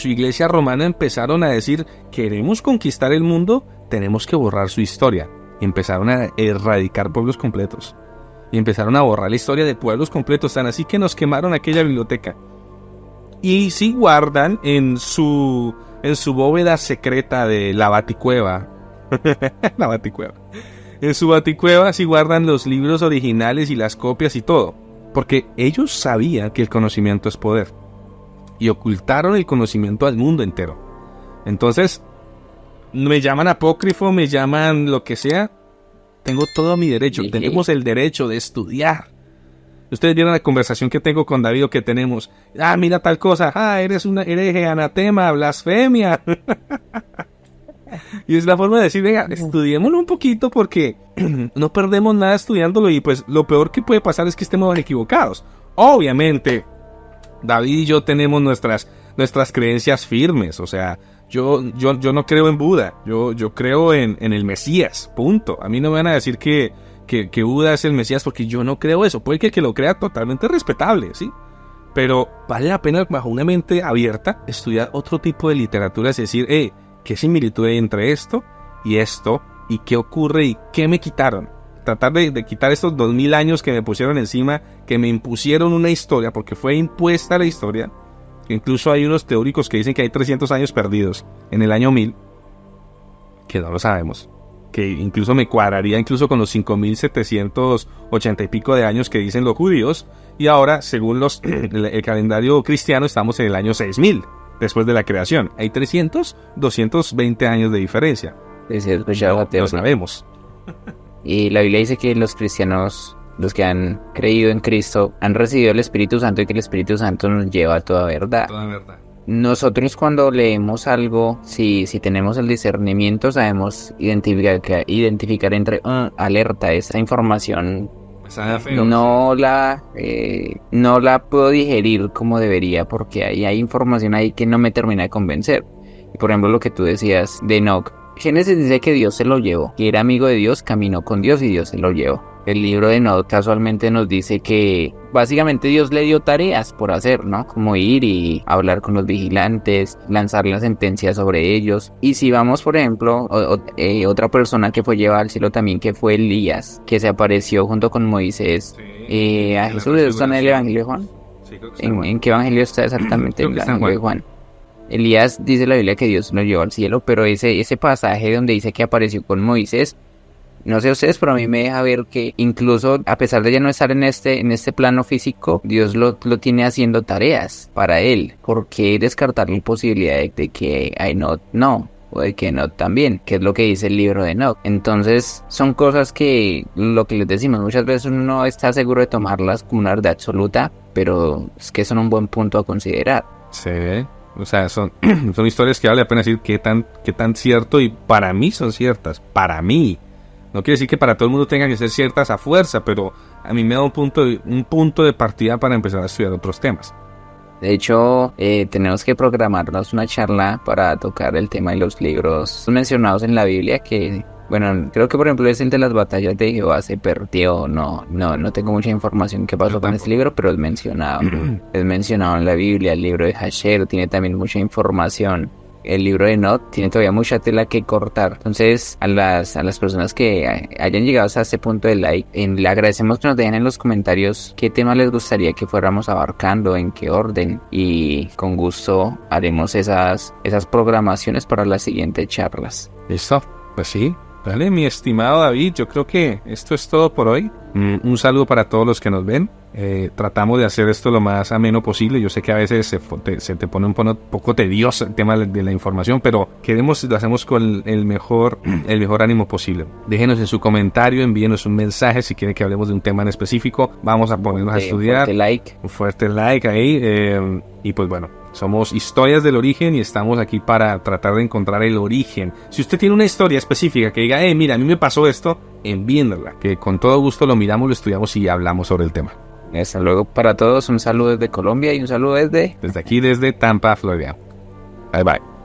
iglesia romana empezaron a decir, queremos conquistar el mundo, tenemos que borrar su historia. Y empezaron a erradicar pueblos completos. Y empezaron a borrar la historia de pueblos completos, tan así que nos quemaron aquella biblioteca. Y sí guardan en su bóveda secreta de la Baticueva. La Baticueva. En su Baticueva sí guardan los libros originales y las copias y todo. Porque ellos sabían que el conocimiento es poder. Y ocultaron el conocimiento al mundo entero. Entonces, me llaman apócrifo, me llaman lo que sea. Tengo todo mi derecho. Sí. Tenemos el derecho de estudiar. Ustedes vieron la conversación que tengo con David o que tenemos. Ah, mira tal cosa. Ah, eres una hereje, anatema, blasfemia. Y es la forma de decir, venga, estudiémoslo un poquito porque no perdemos nada estudiándolo y pues lo peor que puede pasar es que estemos equivocados. Obviamente, David y yo tenemos nuestras creencias firmes, o sea, yo no creo en Buda, yo creo en el Mesías, punto. A mí no me van a decir que Buda es el Mesías porque yo no creo eso. Puede que el que lo crea totalmente respetable, ¿sí? Pero vale la pena bajo una mente abierta estudiar otro tipo de literatura, es decir, ¿qué similitud hay entre esto? ¿Y qué ocurre? ¿Y qué me quitaron? Tratar de quitar estos 2000 años que me pusieron encima, que me impusieron una historia, porque fue impuesta la historia. Incluso hay unos teóricos que dicen que hay 300 años perdidos en el año 1000, que no lo sabemos. Que incluso me cuadraría incluso con los 5780 y pico de años que dicen los judíos. Y ahora, según el calendario cristiano, estamos en el año 6000. Después de la creación. Hay 220 años de diferencia. No sabemos. Y la Biblia dice que los cristianos, los que han creído en Cristo, han recibido el Espíritu Santo y que el Espíritu Santo nos lleva a toda verdad. Toda verdad. Nosotros cuando leemos algo, si tenemos el discernimiento, sabemos identificar entre alerta, esa información. No la puedo digerir como debería porque hay información ahí que no me termina de convencer. Y por ejemplo lo que tú decías de Enoch. Génesis dice que Dios se lo llevó, que era amigo de Dios, caminó con Dios y Dios se lo llevó. El libro de Enoch casualmente nos dice que básicamente Dios le dio tareas por hacer, ¿no? Como ir y hablar con los vigilantes, lanzar la sentencia sobre ellos. Y si vamos, por ejemplo, otra persona que fue llevada al cielo también, que fue Elías, que se apareció junto con Moisés a Jesús. ¿Está en el Evangelio de Juan? Sí, creo que ¿En qué Evangelio está exactamente el Evangelio de Juan? Elías dice la Biblia que Dios lo llevó al cielo, pero ese pasaje donde dice que apareció con Moisés, no sé ustedes, pero a mí me deja ver que incluso a pesar de ya no estar en este plano físico, Dios lo tiene haciendo tareas para él. ¿Por qué descartar la posibilidad de que Enoch no? O de que Enoch también, que es lo que dice el libro de Enoch. Entonces son cosas que, lo que les decimos, muchas veces uno no está seguro de tomarlas como una verdad absoluta, pero es que son un buen punto a considerar. Sí, o sea, son historias que vale la pena decir qué tan cierto, y para mí son ciertas, para mí. No quiere decir que para todo el mundo tengan que ser ciertas a fuerza, pero a mí me da un punto de partida para empezar a estudiar otros temas. De hecho, tenemos que programarnos una charla para tocar el tema de los libros mencionados en la Biblia que, bueno, creo que por ejemplo es el de las batallas de Jehová se perdió. No tengo mucha información qué pasó con ese libro, pero es mencionado. Es mencionado en la Biblia. El libro de Jasher tiene también mucha información. El libro de Not tiene todavía mucha tela que cortar. Entonces, a las personas que hayan llegado hasta este punto de like, le agradecemos que nos dejen en los comentarios qué tema les gustaría que fuéramos abarcando, en qué orden, y con gusto haremos esas programaciones para las siguientes charlas. ¿Listo? Pues sí. Vale, mi estimado David, yo creo que esto es todo por hoy. Un saludo para todos los que nos ven. Tratamos de hacer esto lo más ameno posible. Yo sé que a veces se te pone un poco tedioso el tema de la información, pero lo hacemos con el mejor ánimo posible. Déjenos en su comentario, envíenos un mensaje si quieren que hablemos de un tema en específico. Vamos a ponernos a estudiar. Un fuerte like ahí. Y pues bueno, somos Historias del Origen y estamos aquí para tratar de encontrar el origen. Si usted tiene una historia específica que diga, mira, a mí me pasó esto, envíenla, que con todo gusto lo miramos, lo estudiamos y hablamos sobre el tema. Hasta luego para todos, un saludo desde Colombia y un saludo desde aquí, desde Tampa, Florida. Bye bye.